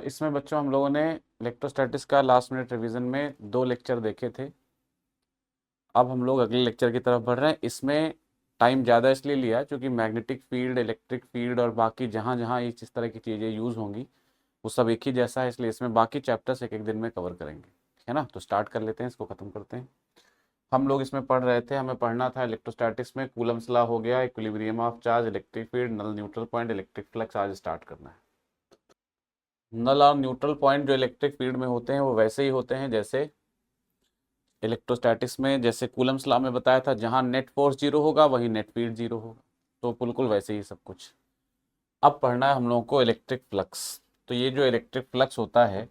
इसमें बच्चों हम लोगों ने इलेक्ट्रोस्टैटिक्स का लास्ट मिनट रिवीजन में 2 लेक्चर देखे थे। अब हम लोग अगले लेक्चर की तरफ बढ़ रहे हैं। इसमें टाइम ज़्यादा इसलिए लिया क्योंकि मैग्नेटिक फील्ड, इलेक्ट्रिक फील्ड और बाकी जहाँ जहाँ इस तरह की चीज़ें यूज़ होंगी वो सब एक ही जैसा है, इसलिए इसमें बाकी चैप्टर्स एक एक दिन में कवर करेंगे, है ना। तो स्टार्ट कर लेते हैं, इसको ख़त्म करते हैं। हम लोग इसमें पढ़ रहे थे, हमें पढ़ना था इलेक्ट्रोस्टैटिक्स में कूलम्स लॉ हो गया, equilibrium of charge, electric field, null neutral point, electric flux. आज स्टार्ट करना है। नल और न्यूट्रल पॉइंट जो इलेक्ट्रिक फील्ड में होते हैं वो वैसे ही होते हैं जैसे इलेक्ट्रोस्टैटिक्स में, जैसे कूलम्स लॉ में बताया था, जहां नेट फोर्स जीरो होगा वहीं नेट फील्ड जीरो होगा। तो बिल्कुल वैसे ही सब कुछ। अब पढ़ना है हम लोगों को इलेक्ट्रिक फ्लक्स। तो ये जो इलेक्ट्रिक फ्लक्स होता है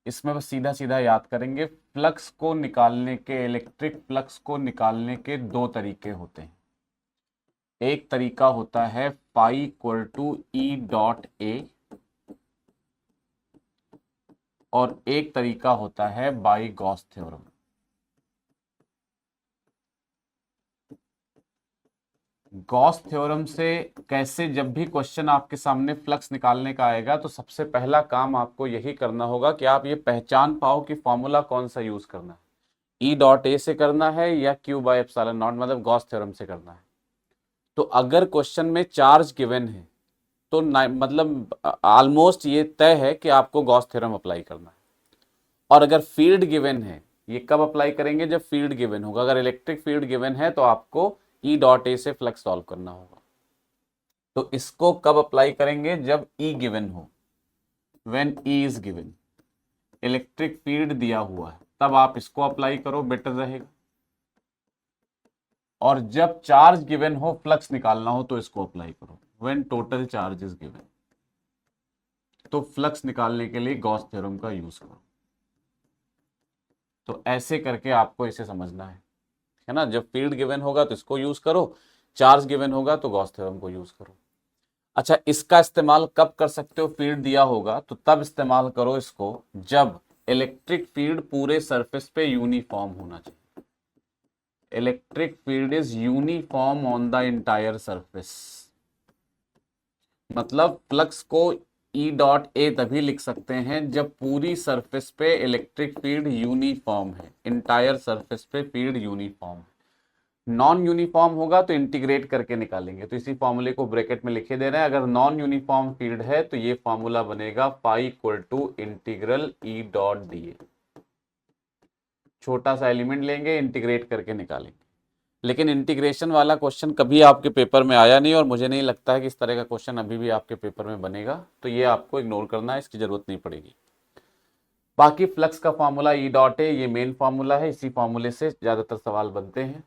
इसमें बस सीधा सीधा याद करेंगे, फ्लक्स को निकालने के, इलेक्ट्रिक फ्लक्स को निकालने के 2 तरीके होते हैं। एक तरीका होता है phi equal to E dot A, और एक तरीका होता है by Gauss theorem. Gauss theorem से कैसे, जब भी क्वेश्चन आपके सामने फ्लक्स निकालने का आएगा तो सबसे पहला काम आपको यही करना होगा कि आप ये पहचान पाओ कि फॉर्मूला कौन सा यूज करना है, ई डॉट ए से करना है या क्यू बाय एप्सिलॉन नॉट, मतलब गॉस थ्योरम से करना है। तो अगर क्वेश्चन में चार्ज गिवन है तो मतलब ऑलमोस्ट ये तय है कि आपको गॉस थ्योरम अप्लाई करना है। और अगर फील्ड गिवन है, ये कब अप्लाई करेंगे, जब फील्ड गिवन होगा। अगर इलेक्ट्रिक फील्ड गिवन है तो आपको ई डॉट ए से फ्लक्स सॉल्व करना होगा। तो इसको कब अप्लाई करेंगे, जब ई गिवन हो, when E is given. Electric field दिया हुआ है तब आप इसको अप्लाई करो, बेटर रहेगा। और जब चार्ज गिवन हो, फ्लक्स निकालना हो, तो इसको अप्लाई करो, when total charge is given. तो फ्लक्स निकालने के लिए गॉस थ्योरम का यूज करो। तो ऐसे करके आपको इसे समझना है ना। जब फील्ड गिवन होगा तो इसको यूज करो, चार्ज गिवन होगा तो गॉस थ्योरम को यूज करो। अच्छा, इसका इस्तेमाल कब कर सकते हो, फील्ड दिया होगा तो तब इस्तेमाल करो इसको जब इलेक्ट्रिक फील्ड पूरे सरफेस पे यूनिफॉर्म होना चाहिए। Electric field is uniform on the entire surface. मतलब फ्लक्स को ई डॉट ए तभी लिख सकते हैं जब पूरी सरफेस पे इलेक्ट्रिक फील्ड यूनिफॉर्म है, इंटायर सरफेस पे फील्ड यूनिफॉर्म है। नॉन यूनिफॉर्म होगा तो इंटीग्रेट करके निकालेंगे, तो इसी फॉर्मूले को ब्रैकेट में लिखे दे रहे हैं। अगर नॉन यूनिफॉर्म फील्ड है तो ये फॉर्मूला बनेगा phi equal to integral E dot D A. छोटा सा एलिमेंट लेंगे, इंटीग्रेट करके निकालेंगे। लेकिन इंटीग्रेशन वाला क्वेश्चन कभी आपके पेपर में आया नहीं और मुझे नहीं लगता है कि इस तरह का क्वेश्चन अभी भी आपके पेपर में बनेगा, तो ये आपको इग्नोर करना है, इसकी जरूरत नहीं पड़ेगी। बाकी फ्लक्स का फॉर्मूला ई डॉट ए, ये मेन फॉर्मूला है, इसी फॉर्मूले से ज्यादातर सवाल बनते हैं।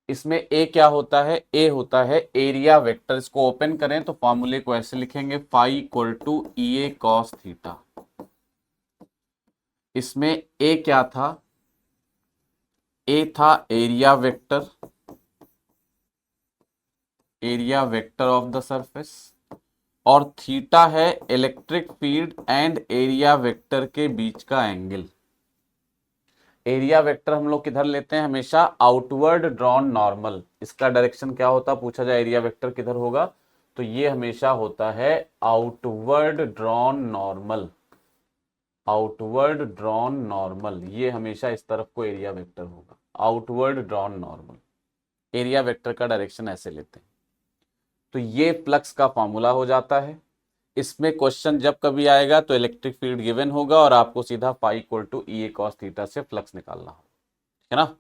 इसमें ए क्या होता है, ए होता है एरिया वेक्टर। इसको ओपन करें तो फॉर्मूले को ऐसे लिखेंगे, phi equal to E A cos theta. इसमें ए क्या था, ए था area vector, area vector of the surface, और थीटा है electric field and area vector के बीच का एंगल। एरिया वेक्टर हम लोग किधर लेते हैं, हमेशा आउटवर्ड ड्रॉन नॉर्मल। इसका डायरेक्शन क्या होता, पूछा जाए एरिया वेक्टर किधर होगा, तो ये हमेशा होता है outward drawn normal. Outward drawn normal, ये हमेशा इस तरफ को एरिया वेक्टर होगा, outward drawn normal. Area vector का डायरेक्शन ऐसे लेते हैं। तो ये फ्लक्स का फॉर्मूला हो जाता है। इसमें क्वेश्चन जब कभी आएगा तो इलेक्ट्रिक फील्ड गिवन होगा और आपको सीधा phi equal to E A cos theta से फ्लक्स निकालना हो, है ना।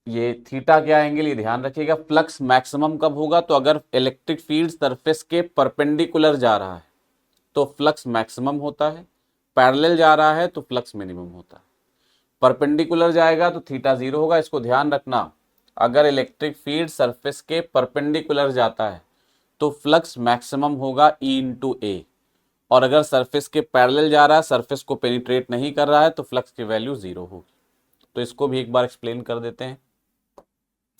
ये थीटा क्या एंगल, ये ध्यान रखिएगा। फ्लक्स मैक्सिमम कब होगा, तो अगर इलेक्ट्रिक फील्ड सरफेस के परपेंडिकुलर जा रहा है तो फ्लक्स मैक्सिमम होता है, पैरेलल जा रहा है तो फ्लक्स मिनिमम होता है। परपेंडिकुलर जाएगा तो थीटा जीरो होगा, इसको ध्यान रखना। अगर इलेक्ट्रिक फील्ड सरफेस के परपेंडिकुलर जाता है तो फ्लक्स मैक्सिमम होगा ई इंटू ए, और अगर सरफेस के पैरेलल जा रहा है, सरफेस को पेनिट्रेट नहीं कर रहा है, तो फ्लक्स की वैल्यू जीरो होगी। तो इसको भी एक बार एक्सप्लेन कर देते हैं,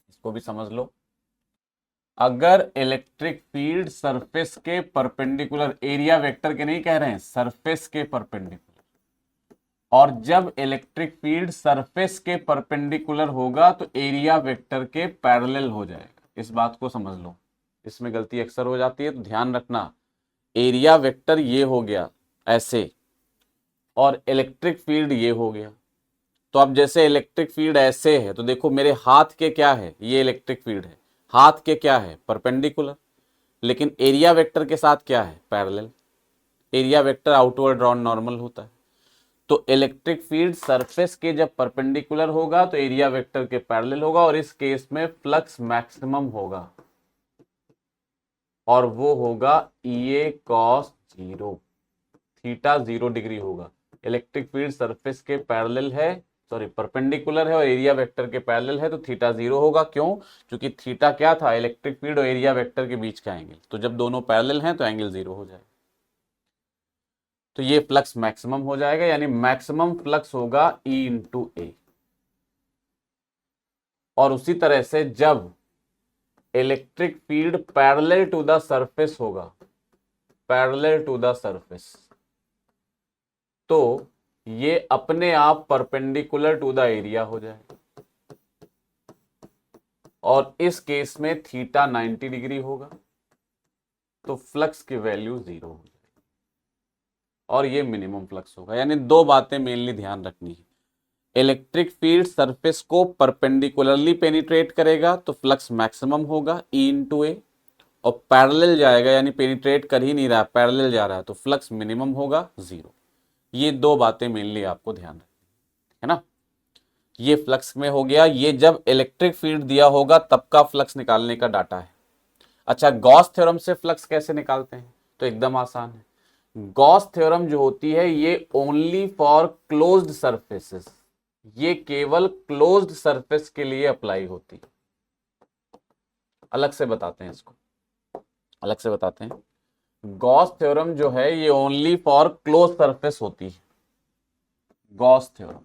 इसको भी समझ लो। अगर इलेक्ट्रिक फील्ड सरफेस के परपेंडिकुलर, एरिया वेक्टर के नहीं कह रहे हैं, सरफेस के परपेंडिकुलर, और जब इलेक्ट्रिक फील्ड सरफेस के परपेंडिकुलर होगा तो एरिया वेक्टर के पैरेलल हो जाएगा। इस बात को समझ लो, इसमें गलती अक्सर हो जाती है, तो ध्यान रखना। एरिया वेक्टर ये हो गया ऐसे, और इलेक्ट्रिक फील्ड ये हो गया। तो अब जैसे इलेक्ट्रिक फील्ड ऐसे है, तो देखो मेरे हाथ के क्या है, ये इलेक्ट्रिक फील्ड है, हाथ के क्या है, परपेंडिकुलर, लेकिन एरिया वेक्टर के साथ क्या है, parallel. Area vector outward drawn normal होता है। तो इलेक्ट्रिक फील्ड सरफेस के जब परपेंडिकुलर होगा तो एरिया वेक्टर के पैरेलल होगा, और इस केस में फ्लक्स मैक्सिमम होगा, और वो होगा EA cos 0, थीटा 0 डिग्री होगा। इलेक्ट्रिक फील्ड सरफेस के पैरेलल है, सॉरी परपेंडिकुलर है, और एरिया वेक्टर के पैरेलल है, तो थीटा 0 होगा। क्यों? क्योंकि थीटा क्या था, इलेक्ट्रिक फील्ड और एरिया वेक्टर के बीच का एंगल, तो जब दोनों पैरेलल हैं तो एंगल 0 हो जाएगा। तो ये फ्लक्स मैक्सिमम हो जाएगा, यानी मैक्सिमम फ्लक्स होगा E इंटू ए। और उसी तरह से जब electric field parallel to the surface होगा, पैरेलल टू द सरफेस, तो ये अपने आप परपेंडिकुलर टू द एरिया हो जाएगा, और इस केस में थीटा 90 डिग्री होगा, तो फ्लक्स की वैल्यू 0 हो जाएगी, और ये मिनिमम फ्लक्स होगा। यानी दो बातें मेनली ध्यान रखनी है, इलेक्ट्रिक फील्ड सरफेस को परपेंडिकुलरली पेनिट्रेट करेगा तो फ्लक्स मैक्सिमम होगा E इंटू ए, और पैरेलल जाएगा यानी पेनिट्रेट कर ही नहीं रहा, पैरेलल जा रहा है, तो फ्लक्स मिनिमम होगा 0। ये दो बातें मेनली आपको ध्यान रखनी है ना। ये फ्लक्स में हो गया, ये जब इलेक्ट्रिक फील्ड दिया होगा तब का फ्लक्स निकालने का डाटा है। अच्छा, गॉस थ्योरम से फ्लक्स कैसे निकालते हैं? तो एकदम आसान है। गॉस थ्योरम जो होती है ये ओनली फॉर क्लोज्ड सरफेसेस, ये केवल क्लोज्ड सरफेस के लिए अप्लाई होती है। अलग से बताते हैं इसको, अलग से बताते हैं। गॉस थ्योरम जो है ये ओनली फॉर क्लोज सरफेस होती है। Gauss theorem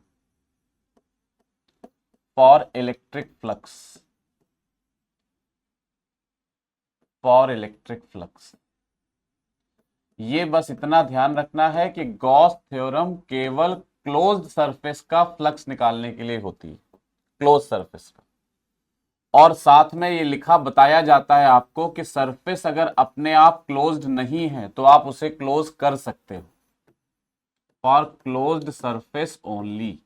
for electric flux, for electric flux, ये बस इतना ध्यान रखना है कि गॉस थ्योरम केवल क्लोज्ड सरफेस का फ्लक्स निकालने के लिए होती है, क्लोज सरफेस का। और साथ में ये लिखा बताया जाता है आपको कि सरफेस अगर अपने आप क्लोज्ड नहीं है तो आप उसे क्लोज कर सकते हो, फॉर क्लोज्ड सरफेस ओनली।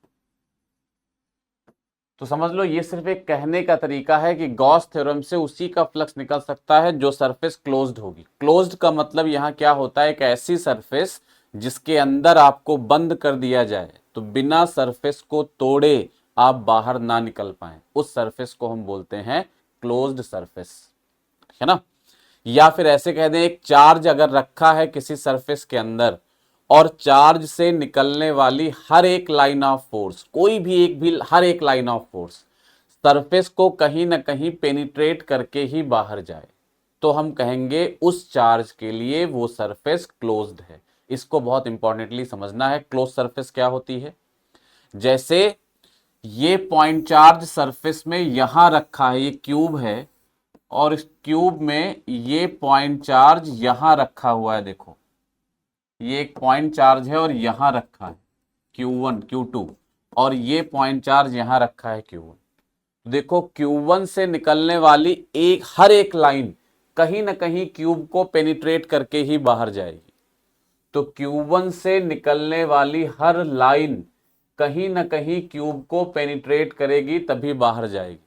तो समझ लो ये सिर्फ एक कहने का तरीका है कि गॉस थ्योरम से उसी का फ्लक्स निकल सकता है जो सरफेस क्लोज्ड होगी। क्लोज्ड का मतलब यहाँ क्या होता है, एक ऐसी सरफेस जिसके अंदर आपको बंद कर दिया जाए तो बिना सरफेस को तोड़े आप बाहर ना निकल पाए, उस सरफेस को हम बोलते हैं क्लोज्ड सरफेस, है ना। या फिर ऐसे कह दें, एक चार्ज अगर रखा है किसी सरफेस के अंदर और चार्ज से निकलने वाली हर एक लाइन ऑफ फोर्स, कोई भी एक भी हर एक लाइन ऑफ फोर्स सरफेस को कहीं ना कहीं पेनिट्रेट करके ही बाहर जाए, तो हम कहेंगे उस चार्ज के लिए वो सरफेस क्लोज्ड है। इसको बहुत इंपॉर्टेंटली समझना है, क्लोज सरफेस क्या होती है। जैसे ये पॉइंट चार्ज सरफेस में यहां रखा है, ये क्यूब है, और इस क्यूब में ये पॉइंट चार्ज यहां रखा हुआ है। देखो ये एक पॉइंट चार्ज है और यहां रखा है Q1 Q2, और ये पॉइंट चार्ज यहां रखा है Q1। देखो Q1 से निकलने वाली हर एक लाइन कहीं ना कहीं क्यूब को पेनिट्रेट करके ही बाहर जाएगी। तो Q1 से निकलने वाली हर लाइन कहीं ना कहीं क्यूब को पेनिट्रेट करेगी तभी बाहर जाएगी।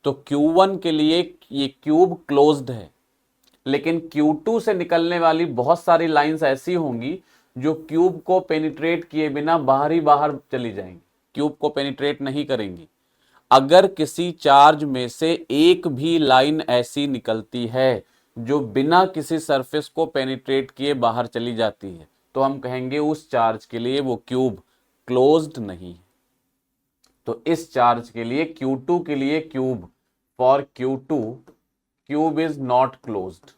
तो Q1 के लिए ये क्यूब क्लोज्ड है, लेकिन Q2 से निकलने वाली बहुत सारी लाइंस ऐसी होंगी जो क्यूब को पेनिट्रेट किए बिना बाहर ही बाहर चली जाएंगी, क्यूब को पेनिट्रेट नहीं करेंगी। अगर किसी चार्ज में से एक भी लाइन ऐसी निकलती है जो बिना किसी सरफेस को पेनिट्रेट किए बाहर चली जाती है, तो हम कहेंगे उस चार्ज के लिए वो क्यूब क्लोज्ड नहीं है। तो इस चार्ज के लिए Q2 के लिए cube, for Q2 cube is not closed,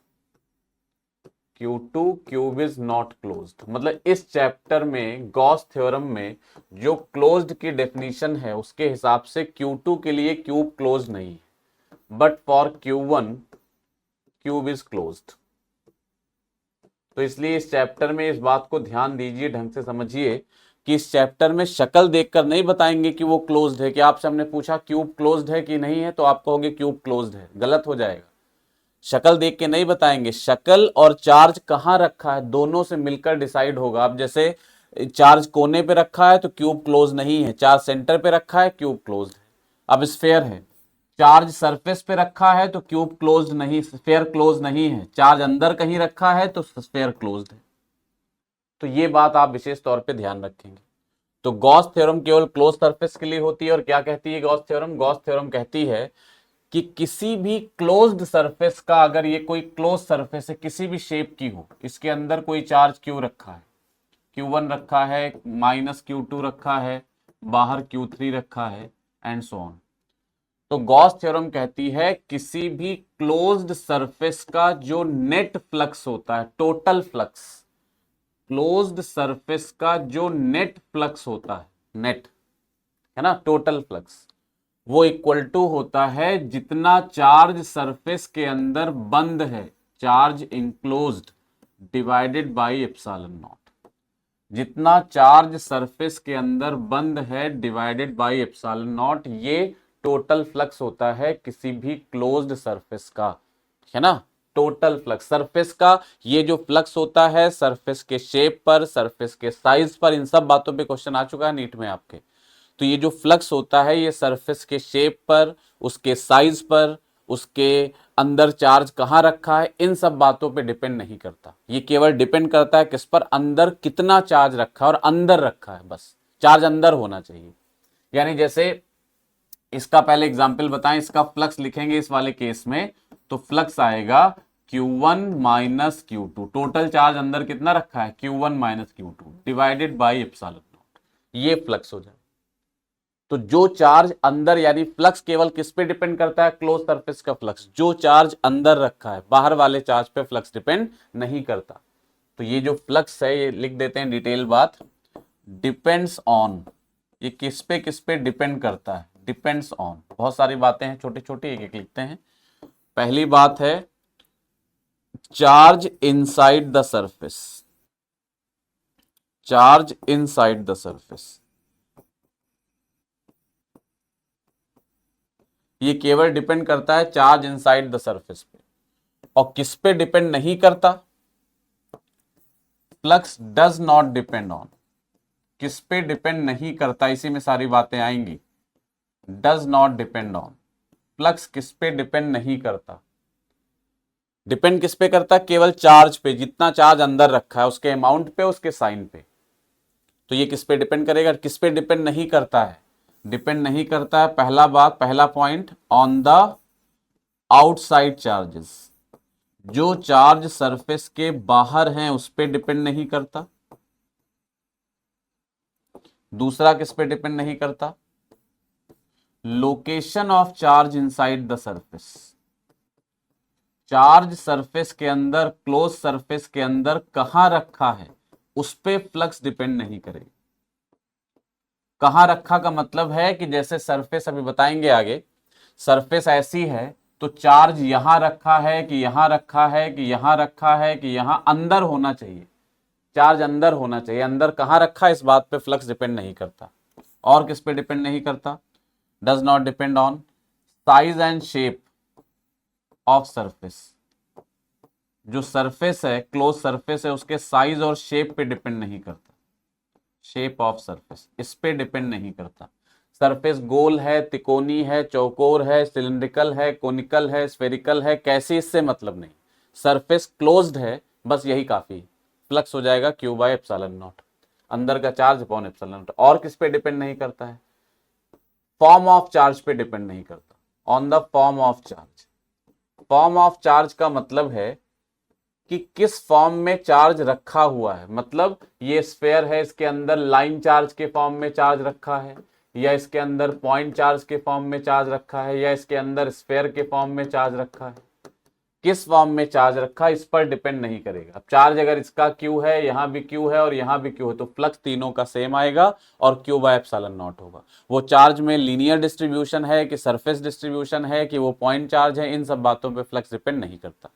Q2 cube is not closed. मतलब इस चैप्टर में गॉस थ्योरम में जो क्लोज्ड की डेफिनेशन है उसके हिसाब से Q2 के लिए क्यूब क्लोज्ड नहीं है, but for Q1 cube is closed. तो इसलिए इस चैप्टर में इस बात को ध्यान दीजिए, ढंग से समझिए कि इस चैप्टर में शक्ल देखकर नहीं बताएंगे कि वो क्लोज्ड है। कि आपसे हमने पूछा क्यूब क्लोज्ड है कि नहीं है, तो आप कहोगे क्यूब क्लोज्ड है, गलत हो जाएगा। शक्ल देख के नहीं बताएंगे, शक्ल और चार्ज कहाँ रखा है दोनों से मिलकर डिसाइड होगा। अब जैसे चार्ज कोने पे रखा है तो क्यूब क्लोज नहीं है, चार्ज सेंटर पे रखा है क्यूब क्लोज है। अब स्फेयर है, चार्ज सरफेस पे रखा है तो क्यूब क्लोज नहीं, स्फेयर क्लोज नहीं है। चार्ज अंदर कहीं रखा है तो स्फेयर क्लोज है। तो ये बात आप विशेष तौर पे ध्यान रखेंगे। तो गॉस थ्योरम केवल क्लोज सरफेस के लिए होती है। और क्या कहती है गॉस थ्योरम? गॉस थ्योरम कहती है कि किसी भी क्लोज्ड सरफेस का, अगर ये कोई क्लोज सरफेस है किसी भी शेप की हो, इसके अंदर कोई चार्ज क्यू रखा है, Q1 रखा है, -Q2 रखा है, बाहर Q3 रखा है, एंड सो ऑन। तो गॉस थ्योरम कहती है किसी भी क्लोज्ड सरफेस का जो नेट फ्लक्स होता है, टोटल फ्लक्स, क्लोज्ड सरफेस का जो नेट फ्लक्स होता है, नेट है ना, टोटल फ्लक्स, वो इक्वल टू होता है जितना चार्ज सरफेस के अंदर बंद है, charge enclosed, divided by epsilon not. जितना चार्ज सरफेस के अंदर बंद है डिवाइडेड बाय एप्सिलॉन नॉट, ये टोटल फ्लक्स होता है किसी भी क्लोज्ड सरफेस का, है ना। टोटल फ्लक्स सरफेस का, ये जो फ्लक्स होता है सरफेस के शेप पर, सरफेस के साइज पर, इन सब बातों पे क्वेश्चन आ चुका है नीट में आपके। तो ये जो फ्लक्स होता है ये सरफेस के शेप पर, उसके साइज पर, उसके अंदर चार्ज कहाँ रखा है, इन सब बातों पे डिपेंड नहीं करता। ये केवल डिपेंड करता है किस पर? अंदर कितना चार्ज रखा है और अंदर रखा है, बस चार्ज अंदर होना चाहिए। यानी जैसे इसका पहले एग्जाम्पल बताएं, इसका फ्लक्स लिखेंगे इस वाले केस में, तो फ्लक्स आएगा Q1 minus Q2, total charge अंदर कितना रखा है Q1 minus Q2 divided by epsilon not, ये फ्लक्स हो जाए। तो जो चार्ज अंदर, यानी फ्लक्स केवल किस पे डिपेंड करता है? क्लोज सरफेस का फ्लक्स, जो चार्ज अंदर रखा है, बाहर वाले चार्ज पे फ्लक्स डिपेंड नहीं करता। तो ये जो फ्लक्स है ये लिख देते हैं डिटेल बात, डिपेंड्स ऑन, ये किस पे डिपेंड करता है? डिपेंड्स ऑन, बहुत सारी बातें हैं छोटी छोटी, एक एक लिखते हैं। पहली बात है charge inside the surface, charge inside the surface, ये केवल डिपेंड करता है चार्ज इनसाइड द सरफेस पे। और किस पे डिपेंड नहीं करता? Flux does not depend on, किस पे डिपेंड नहीं करता, इसी में सारी बातें आएंगी। Does not depend on, flux किस पे डिपेंड नहीं करता? डिपेंड किस पे करता? केवल चार्ज पे, जितना चार्ज अंदर रखा है उसके अमाउंट पे, उसके साइन पे। तो ये किस पे डिपेंड करेगा? किस पे डिपेंड नहीं करता है? डिपेंड नहीं करता है, पहला बात, पहला point, on the outside charges, जो चार्ज सरफेस के बाहर हैं उस पे डिपेंड नहीं करता। दूसरा किस पे डिपेंड नहीं करता? Location of charge inside the surface, charge surface के अंदर, क्लोज सरफेस के अंदर कहां रखा है उस पे फ्लक्स डिपेंड नहीं करेगा। कहां रखा का मतलब है कि जैसे सरफेस, अभी बताएंगे आगे, सरफेस ऐसी है तो चार्ज यहां रखा है कि यहां रखा है कि यहां रखा है कि यहां अंदर होना चाहिए, चार्ज अंदर होना चाहिए। अंदर कहां रखा है इस बात पे फ्लक्स डिपेंड नहीं करता। और किस पे डिपेंड नहीं करता? Does not depend on size and shape of surface, जो सरफेस है, क्लोज सरफेस है, उसके साइज और शेप पे डिपेंड नहीं करता। शेप ऑफ सरफेस इस पे डिपेंड नहीं करता। सरफेस गोल है, तिकोनी है, चौकोर है, सिलिंड्रिकल है, कोनिकल है, स्फेरिकल है, कैसी, इससे मतलब नहीं। सरफेस क्लोज्ड है, बस यही काफी है, फ्लक्स हो जाएगा Q बाय एप्सिलॉन नॉट, अंदर का चार्ज अपॉन एप्सिलॉन नॉट। और किस पे डिपेंड नहीं करता है? फॉर्म ऑफ चार्ज पे डिपेंड नहीं करता, on the form of charge. Form of charge का मतलब है कि किस फॉर्म में चार्ज रखा हुआ है। मतलब ये स्फेयर है, इसके अंदर लाइन चार्ज के फॉर्म में चार्ज रखा है, या इसके अंदर पॉइंट चार्ज के फॉर्म में चार्ज रखा है, या इसके अंदर स्फेयर के फॉर्म में चार्ज रखा है। किस फॉर्म में चार्ज रखा है इस पर डिपेंड नहीं करेगा। अब चार्ज अगर इसका Q है, यहां भी Q है और यहां भी Q है, तो फ्लक्स तीनों का सेम आएगा और Q बाय एप्सिलॉन नॉट होगा। वो चार्ज में लीनियर डिस्ट्रीब्यूशन है कि सरफेस डिस्ट्रीब्यूशन है कि वो पॉइंट चार्ज है, इन सब बातों पे फ्लक्स डिपेंड नहीं करता।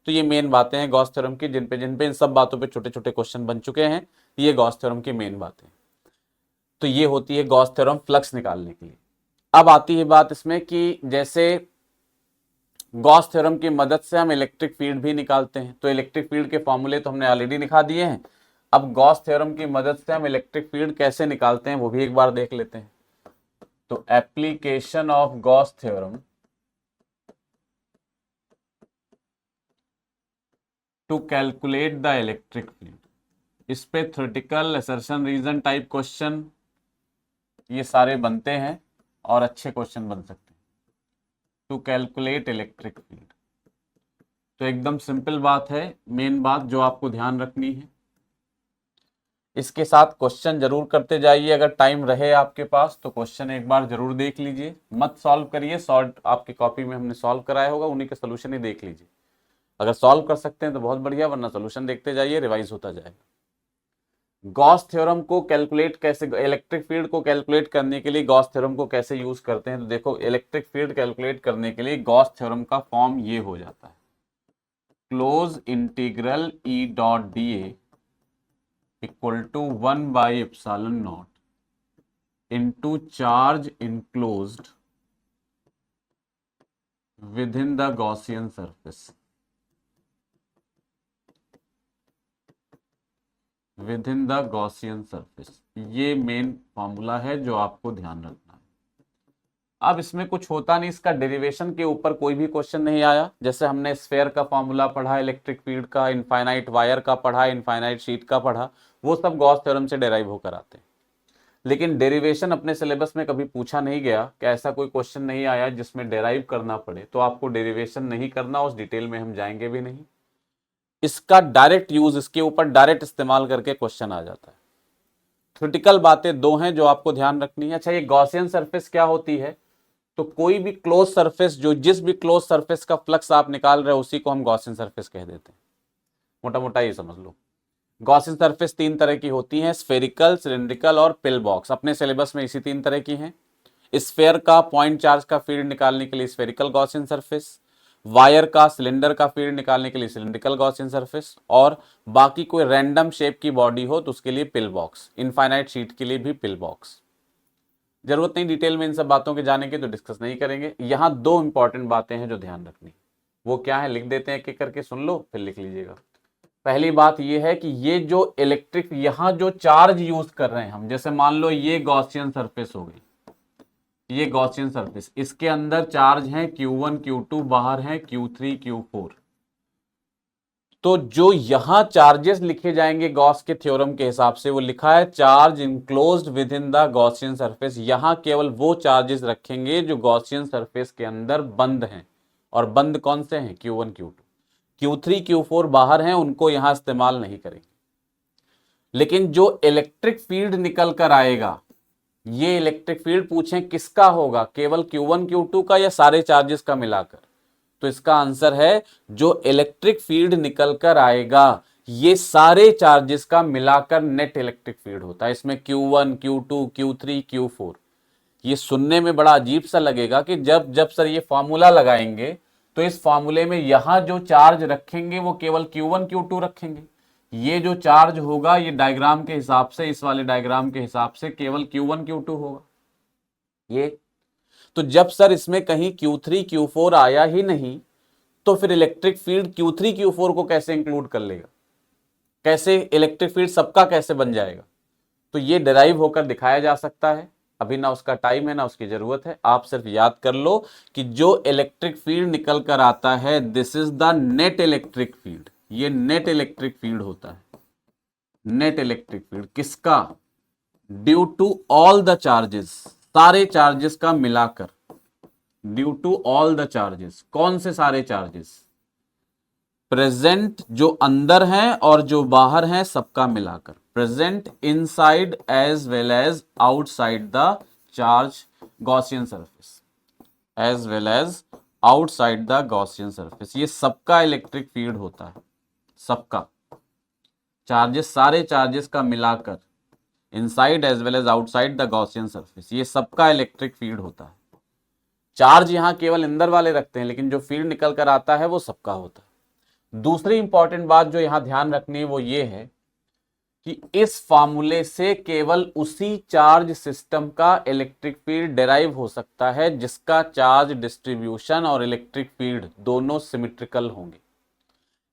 तो ये मेन बातें हैं गॉस थ्योरम की, जिन पे इन सब बातों पे छोटे छोटे क्वेश्चन बन चुके हैं। ये गॉस थ्योरम की मेन बातें। तो ये होती है गॉस थ्योरम फ्लक्स निकालने के लिए। अब आती है बात इसमें कि जैसे गॉस थ्योरम की मदद से हम इलेक्ट्रिक फील्ड भी निकालते हैं। तो इलेक्ट्रिक फील्ड के फॉर्मूले तो हमने ऑलरेडी दिखा दिए हैं। अब गॉस थ्योरम की मदद से हम इलेक्ट्रिक फील्ड कैसे निकालते हैं वो भी एक बार देख लेते हैं। तो application of Gauss theorem to calculate the electric field, इस पे theoretical assertion reason type question ये सारे बनते हैं और अच्छे क्वेश्चन बन सकते हैं। टू कैलकुलेट इलेक्ट्रिक फील्ड, तो एकदम सिंपल बात है। मेन बात जो आपको ध्यान रखनी है, इसके साथ क्वेश्चन जरूर करते जाइए। अगर टाइम रहे आपके पास तो क्वेश्चन एक बार जरूर देख लीजिए, मत सॉल्व करिए। सॉल्व आपकी कॉपी में हमने सॉल्व कराया होगा, उन्हीं के सोल्यूशन ही देख लीजिए। अगर सॉल्व कर सकते हैं तो बहुत बढ़िया, वरना सोल्यूशन देखते जाइए, रिवाइज होता जाएगा। गॉस थ्योरम को कैलकुलेट कैसे, इलेक्ट्रिक फील्ड को कैलकुलेट करने के लिए गॉस थ्योरम को कैसे यूज करते हैं, तो देखो इलेक्ट्रिक फील्ड कैलकुलेट करने के लिए गॉस थ्योरम का फॉर्म ये हो जाता है, close integral E dot D A equal to 1/ε0 into charge enclosed within the Gaussian surface, within the Gaussian surface. ये मेन फॉर्मूला है जो आपको ध्यान रखना है। अब इसमें कुछ होता नहीं, इसका डेरिवेशन के ऊपर कोई भी क्वेश्चन नहीं आया। जैसे हमने स्फेयर का फॉर्मूला पढ़ा, इलेक्ट्रिक फील्ड का, इनफाइनाइट वायर का पढ़ा, इनफाइनाइट शीट का पढ़ा, वो सब गॉस थ्योरम से डेराइव होकर आते हैं। लेकिन डेरिवेशन अपने सिलेबस में कभी पूछा नहीं गया कि ऐसा कोई क्वेश्चन नहीं आया जिसमें डेराइव करना पड़े, तो आपको डेरिवेशन नहीं करना, उस डिटेल में हम जाएंगे भी नहीं। इसका डायरेक्ट यूज, इसके ऊपर डायरेक्ट इस्तेमाल करके क्वेश्चन आ जाता है। क्रिटिकल बातें दो हैं जो आपको ध्यान रखनी है। अच्छा, ये गॉसियन सरफेस क्या होती है, तो कोई भी क्लोज सरफेस, जो जिस भी क्लोज सरफेस का फ्लक्स आप निकाल रहे हो उसी को हम गॉसियन सरफेस कह देते हैं। मोटा मोटा ये समझ लो। गॉसियन सरफेस तीन तरह की होती हैं, स्फेरिकल, सिलिंड्रिकल और पिल बॉक्स। अपने सिलेबस में इसी तीन तरह की हैं। स्फेयर का पॉइंट चार्ज का फील्ड निकालने के लिए स्फेरिकल गॉसियन सरफेस, वायर का, सिलेंडर का फील्ड निकालने के लिए सिलिंड्रिकल गॉसियन सरफेस, और बाकी कोई रैंडम शेप की बॉडी हो तो उसके लिए पिल बॉक्स, इनफाइनाइट शीट के लिए भी पिल बॉक्स। जरूरत नहीं डिटेल में इन सब बातों के जाने की, तो डिस्कस नहीं करेंगे। यहां दो इंपॉर्टेंट बातें हैं जो ध्यान रखनी, वो क्या है लिख देते हैं, एक एक करके सुन लो फिर लिख लीजिएगा। पहली बात यह है कि ये जो इलेक्ट्रिक, यहां जो चार्ज यूज कर रहे हैं हम, जैसे मान लो ये गॉसियन सरफेस हो गई, ये गॉसियन सरफेस, इसके अंदर चार्ज है Q1 Q2, बाहर है Q3 Q4। तो जो यहां चार्जेस लिखे जाएंगे गॉस के थ्योरम के हिसाब से, वो लिखा है charge enclosed within the Gaussian surface. यहां केवल वो चार्जेस रखेंगे जो गॉसियन सरफेस के अंदर बंद हैं, और बंद कौन से हैं, Q1 Q2, Q3 Q4 बाहर हैं, उनको यहां इस्तेमाल नहीं करेंगे। लेकिन जो इलेक्ट्रिक फील्ड निकल कर आएगा, ये इलेक्ट्रिक फील्ड पूछें किसका होगा, केवल Q1 Q2 का या सारे चार्जेस का मिलाकर, तो इसका आंसर है जो इलेक्ट्रिक फील्ड निकल कर आएगा ये सारे चार्जेस का मिलाकर नेट इलेक्ट्रिक फील्ड होता है। इसमें Q1 Q2 Q3 Q4, ये सुनने में बड़ा अजीब सा लगेगा कि जब जब सर ये फॉर्मूला लगाएंगे तो इस फॉर्मूले में यहां जो चार्ज रखेंगे वो केवल Q1 Q2 रखेंगे, ये जो चार्ज होगा ये डायग्राम के हिसाब से, इस वाले डायग्राम के हिसाब से केवल Q1 Q2 होगा ये। तो जब सर इसमें कहीं Q3 Q4 आया ही नहीं, तो फिर इलेक्ट्रिक फील्ड Q3 Q4 को कैसे इंक्लूड कर लेगा, कैसे इलेक्ट्रिक फील्ड सबका कैसे बन जाएगा। तो ये डिराइव होकर दिखाया जा सकता है। अभी ना उसका टाइम है ना उसकी जरूरत है, आप सिर्फ याद कर लो कि जो इलेक्ट्रिक फील्ड निकल कर आता है this is the net electric field, ये नेट इलेक्ट्रिक फील्ड होता है। नेट इलेक्ट्रिक फील्ड किसका, due to all the charges, सारे चार्जेस का मिलाकर, due to all the charges. कौन से सारे चार्जेस, प्रेजेंट जो अंदर हैं और जो बाहर हैं सबका मिलाकर, present inside as well as outside the charge Gaussian surface, as well as outside the Gaussian surface, ये सबका इलेक्ट्रिक फील्ड होता है। सबका चार्जेस, सारे चार्जेस का मिलाकर, inside as well as outside the Gaussian surface, ये सबका इलेक्ट्रिक फील्ड होता है। चार्ज यहां केवल अंदर वाले रखते हैं, लेकिन जो फील्ड निकल कर आता है वो सबका होता है। दूसरी इंपॉर्टेंट बात जो यहां ध्यान रखनी है वो ये है कि इस फॉर्मूले से केवल उसी चार्ज सिस्टम का इलेक्ट्रिक फील्ड डेराइव हो सकता है जिसका चार्ज डिस्ट्रीब्यूशन और इलेक्ट्रिक फील्ड दोनों सिमिट्रिकल होंगे।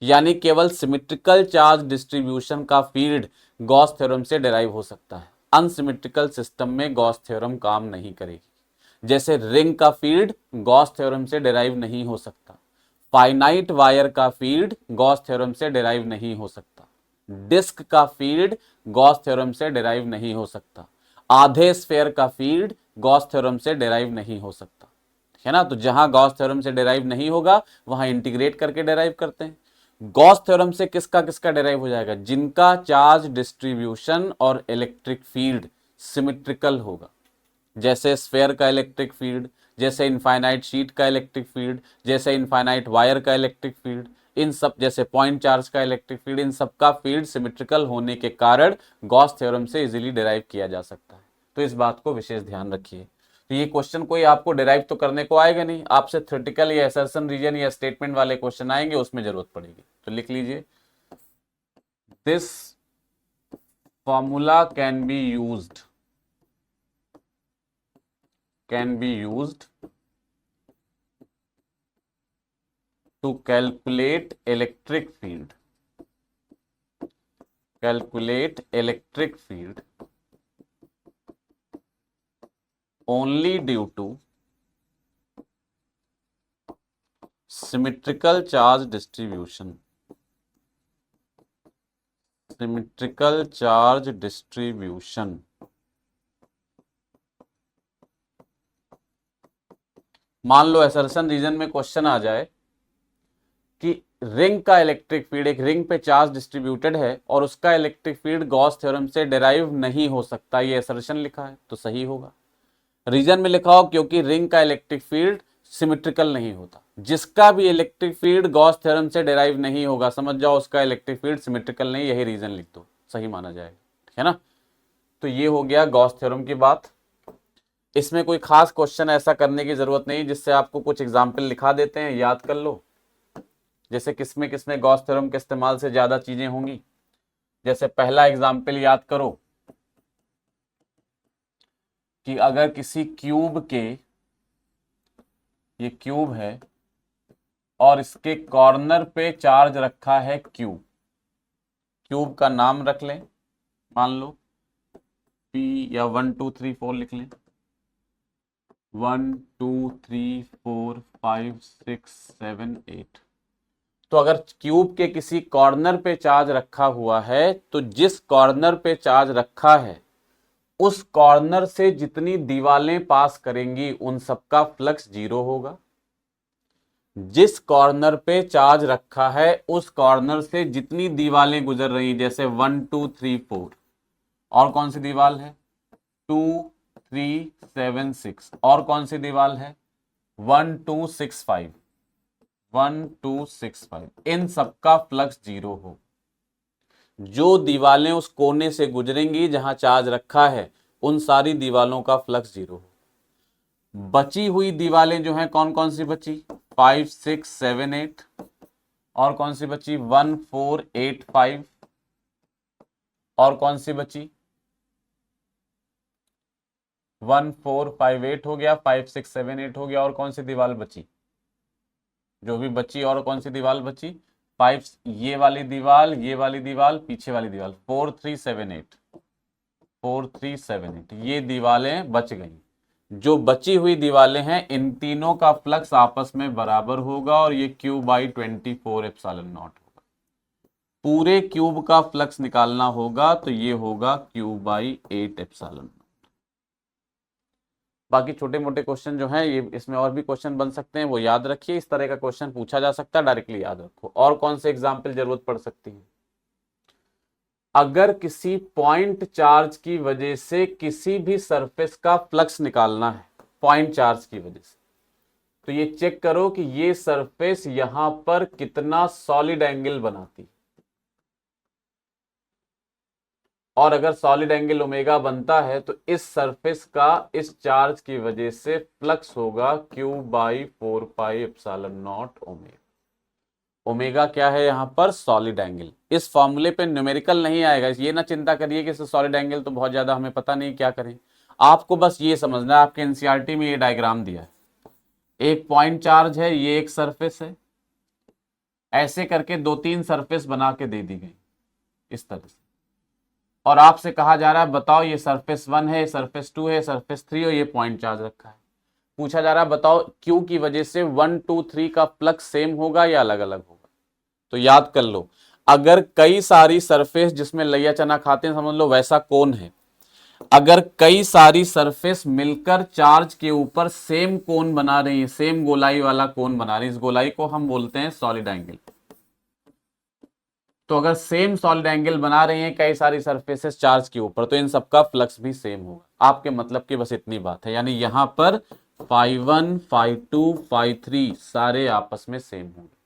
यानी केवल सिमिट्रिकल चार्ज डिस्ट्रीब्यूशन का फील्ड गॉस थ्योरम से डेराइव हो सकता है। अनसिमिट्रिकल सिस्टम में गॉस थ्योरम काम नहीं करेगी। जैसे रिंग का फील्ड गॉस थ्योरम से डेराइव नहीं हो सकता, फाइनाइट वायर का फील्ड गॉस थ्योरम से डेराइव नहीं हो सकता, डिस्क का फील्ड गॉस थ्योरम से डेराइव नहीं हो सकता, आधे स्फेयर का फील्ड गॉस थ्योरम से डेराइव नहीं हो सकता, है ना। तो जहां गॉस थ्योरम से डेराइव नहीं होगा वहां इंटीग्रेट करके डेराइव करते हैं। गॉस थ्योरम से किसका किसका डेराइव हो जाएगा? जिनका चार्ज डिस्ट्रीब्यूशन और इलेक्ट्रिक फील्ड सिमिट्रिकल होगा। जैसे स्फेयर का इलेक्ट्रिक फील्ड, जैसे इनफाइनाइट शीट का इलेक्ट्रिक फील्ड, जैसे इनफाइनाइट वायर का इलेक्ट्रिक फील्ड, इन सब, जैसे पॉइंट चार्ज का इलेक्ट्रिक फील्ड, इन सब का फील्ड सिमिट्रिकल होने के कारण गॉस थ्योरम से इजीली डिराइव किया जा सकता है। तो इस बात को विशेष ध्यान रखिए। तो ये क्वेश्चन कोई आपको डिराइव तो करने को आएगा नहीं, आपसे थ्योरेटिकल या असर्शन रीजन या स्टेटमेंट वाले क्वेश्चन आएंगे, उसमें जरूरत पड़ेगी। तो लिख लीजिए, this formula can be used to calculate electric field only due to symmetrical charge distribution मान लो असर्शन रीजन में क्वेश्चन आ जाए कि रिंग का इलेक्ट्रिक फील्ड, एक रिंग पे चार्ज डिस्ट्रीब्यूटेड है और उसका इलेक्ट्रिक फील्ड गॉस थ्योरम से डेराइव नहीं हो सकता, ये असर्शन लिखा है तो सही होगा। रीजन में लिखा हो क्योंकि रिंग का इलेक्ट्रिक फील्ड सिमिट्रिकल नहीं होता। जिसका भी इलेक्ट्रिक फील्ड गॉस थ्योरम से डेराइव नहीं होगा, समझ जाओ उसका इलेक्ट्रिक फील्ड सिमिट्रिकल नहीं, यही रीजन लिख दो, सही माना जाएगा, है ना। तो ये हो गया गॉस थ्योरम की बात। इसमें कोई खास क्वेश्चन ऐसा करने की जरूरत नहीं, जिससे आपको कुछ एग्जाम्पल लिखा देते हैं, याद कर लो। जैसे किसमें किसमें गॉस थ्योरम के इस्तेमाल से ज्यादा चीजें होंगी। जैसे पहला एग्जाम्पल याद करो कि अगर किसी क्यूब के, ये क्यूब है और इसके कॉर्नर पे चार्ज रखा है क्यूब, क्यूब का नाम रख लें, मान लो P या 1 2 3 4 लिख लें, 1 2 3 4 5 6 7 8। तो अगर क्यूब के किसी कॉर्नर पे चार्ज रखा हुआ है तो जिस कॉर्नर पे चार्ज रखा है उस कॉर्नर से जितनी दीवारें पास करेंगी उन सबका फ्लक्स 0 होगा। जिस कॉर्नर पे चार्ज रखा है उस कॉर्नर से जितनी दीवारें गुजर रही, जैसे 1 2 3 4, और कौन सी दीवार है 2 3 7 6, और कौन सी दीवार है 1 2 6 5, 1 2 6 5, इन सबका फ्लक्स 0 हो। जो दीवारें उस कोने से गुजरेंगी जहां चार्ज रखा है उन सारी दीवारों का फ्लक्स 0 हो। बची हुई दीवारें जो हैं कौन कौन सी बची, 5 6 7 8, और कौन सी बची 1 4 8 5, और कौन सी बची 1 4 5 8 हो गया, 5 6 7 8 हो गया, और कौन सी दीवार बची, जो भी बची, और कौन सी दीवार बची 5, ये वाली दीवार, ये वाली दीवार, पीछे वाली दीवार, 4 3 7 8, 4 3 7 8, ये दीवारें बच गई। जो बची हुई दीवारें हैं इन तीनों का फ्लक्स आपस में बराबर होगा और ये Q बाई 24 एप्सिलॉन नॉट होगा। पूरे क्यूब का फ्लक्स निकालना होगा तो ये होगा Q बाई 8 एप्सिलॉन। बाकी छोटे मोटे क्वेश्चन जो हैं ये इसमें और भी क्वेश्चन बन सकते हैं, वो याद रखिए। इस तरह का क्वेश्चन पूछा जा सकता है, डायरेक्टली याद रखो। और कौन से एग्जाम्पल जरूरत पड़ सकती है, अगर किसी पॉइंट चार्ज की वजह से किसी भी सरफेस का फ्लक्स निकालना है पॉइंट चार्ज की वजह से, तो ये चेक करो कि ये सरफेस यहां पर कितना सॉलिड एंगल बनाती है, और अगर सॉलिड एंगल ओमेगा बनता है तो इस सरफेस का इस चार्ज की वजह से फ्लक्स होगा Q by 4 pi epsilon not omega. Omega क्या है यहाँ पर? Solid angle. इस फॉर्मूले पे न्यूमेरिकल नहीं आएगा, ये ना चिंता करिए कि सॉलिड एंगल तो बहुत ज्यादा हमें पता नहीं क्या करें। आपको बस ये समझना है, आपके एनसीईआरटी में ये डायग्राम दिया है, एक पॉइंट चार्ज है, ये एक सरफेस है, ऐसे करके 2-3 सरफेस बना के दे दी गई इस तरह से, और आपसे कहा जा रहा है बताओ ये सरफेस 1 है, सरफेस 2 है, सरफेस 3 और ये पॉइंट चार्ज रखा है। पूछा जा रहा है बताओ क्यू की वजह से 1 2 3 का फ्लक्स सेम होगा या अलग अलग होगा। तो याद कर लो, अगर कई सारी सरफेस जिसमें लैया चना खाते हैं समझ लो वैसा कोन है, अगर कई सारी सरफेस मिलकर चार्ज के ऊपर सेम कोन बना रही है, सेम गोलाई वाला कोन बना रही है, इस गोलाई को हम बोलते हैं सॉलिड एंगल। तो अगर सेम सॉलिड एंगल बना रही हैं कई सारी सरफेसेस चार्ज के ऊपर, तो इन सबका फ्लक्स भी सेम होगा। आपके मतलब की बस इतनी बात है, यानी यहां पर φ1 φ2 φ3 सारे आपस में सेम होंगे।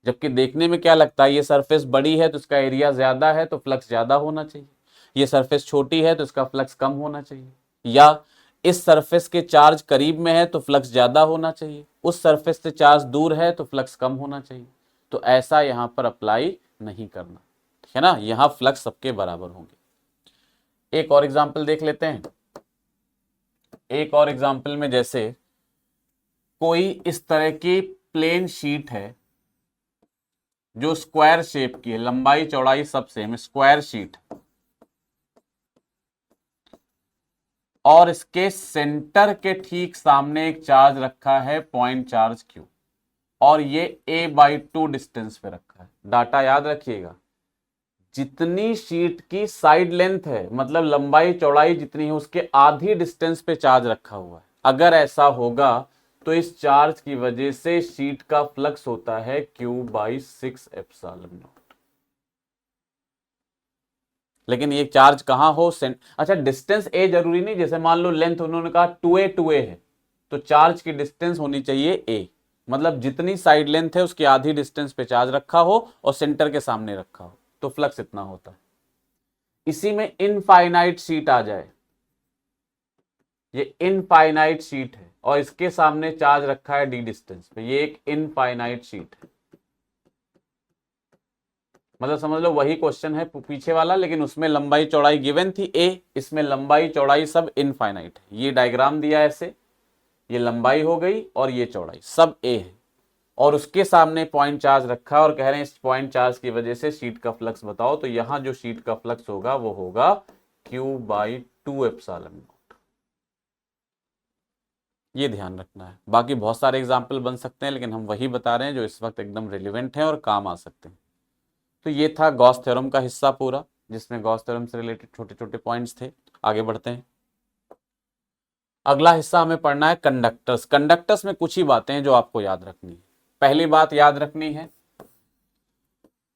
जबकि देखने में क्या लगता है, ये सरफेस बड़ी है तो इसका एरिया ज्यादा है तो फ्लक्स ज्यादा होना चाहिए, ये सरफेस छोटी है तो इसका फ्लक्स कम होना चाहिए, या इस सरफेस के चार्ज करीब में है तो फ्लक्स ज्यादा होना चाहिए, उस सरफेस से चार्ज दूर है तो फ्लक्स कम होना चाहिए। तो ऐसा यहां पर अप्लाई नहीं करना, ठीक है ना, यहां फ्लक्स सबके बराबर होंगे। एक और एग्जांपल देख लेते हैं। एक और एग्जांपल में जैसे कोई इस तरह की प्लेन शीट है जो स्क्वायर शेप की है, लंबाई चौड़ाई सब सेम, स्क्वायर शीट, और इसके सेंटर के ठीक सामने एक चार्ज रखा है पॉइंट चार्ज क्यू, और ये a/2 डिस्टेंस पे रखा है। डाटा याद रखिएगा, जितनी शीट की साइड लेंथ है मतलब लंबाई चौड़ाई जितनी है उसके आधी डिस्टेंस पे चार्ज रखा हुआ है। अगर ऐसा होगा तो इस चार्ज की वजह से शीट का फ्लक्स होता है Q/6 एप्सिलॉन नॉट। लेकिन ये चार्ज कहां हो? अच्छा, डिस्टेंस ए जरूरी नहीं, जैसे मान लो लेंथ उन्होंने कहा 2a है तो चार्ज की डिस्टेंस होनी चाहिए a, मतलब जितनी साइड लेंथ है उसकी आधी डिस्टेंस पे चार्ज रखा हो और सेंटर के सामने रखा हो तो फ्लक्स इतना होता है। इसी में इनफाइनाइट शीट आ जाए, ये इनफाइनाइट शीट है और इसके सामने चार्ज रखा है d डिस्टेंस पे, ये एक इनफाइनाइट शीट है। मतलब समझ लो वही क्वेश्चन है पीछे वाला, लेकिन उसमें लंबाई चौड़ाई गिवन थी a, इसमें लंबाई चौड़ाई सब इनफाइनाइट है। ये डायग्राम दिया ऐसे, ये लंबाई हो गई और ये चौड़ाई सब a है, और उसके सामने पॉइंट चार्ज रखा है और कह रहे हैं इस पॉइंट चार्ज की वजह से शीट का फ्लक्स बताओ। तो यहां जो शीट का फ्लक्स होगा वो होगा Q/2 एप्सिलॉन नॉट। ये ध्यान रखना है। बाकी बहुत सारे एग्जाम्पल बन सकते हैं, लेकिन हम वही बता रहे हैं जो इस वक्त एकदम रिलेवेंट है और काम आ सकते हैं। तो ये था गॉस थ्योरम का हिस्सा पूरा, जिसमें गॉस थ्योरम से रिलेटेड छोटे छोटे पॉइंट्स थे। आगे बढ़ते हैं। अगला हिस्सा हमें पढ़ना है कंडक्टर्स। कंडक्टर्स में कुछ ही बातें हैं जो आपको याद रखनी है। पहली बात याद रखनी है,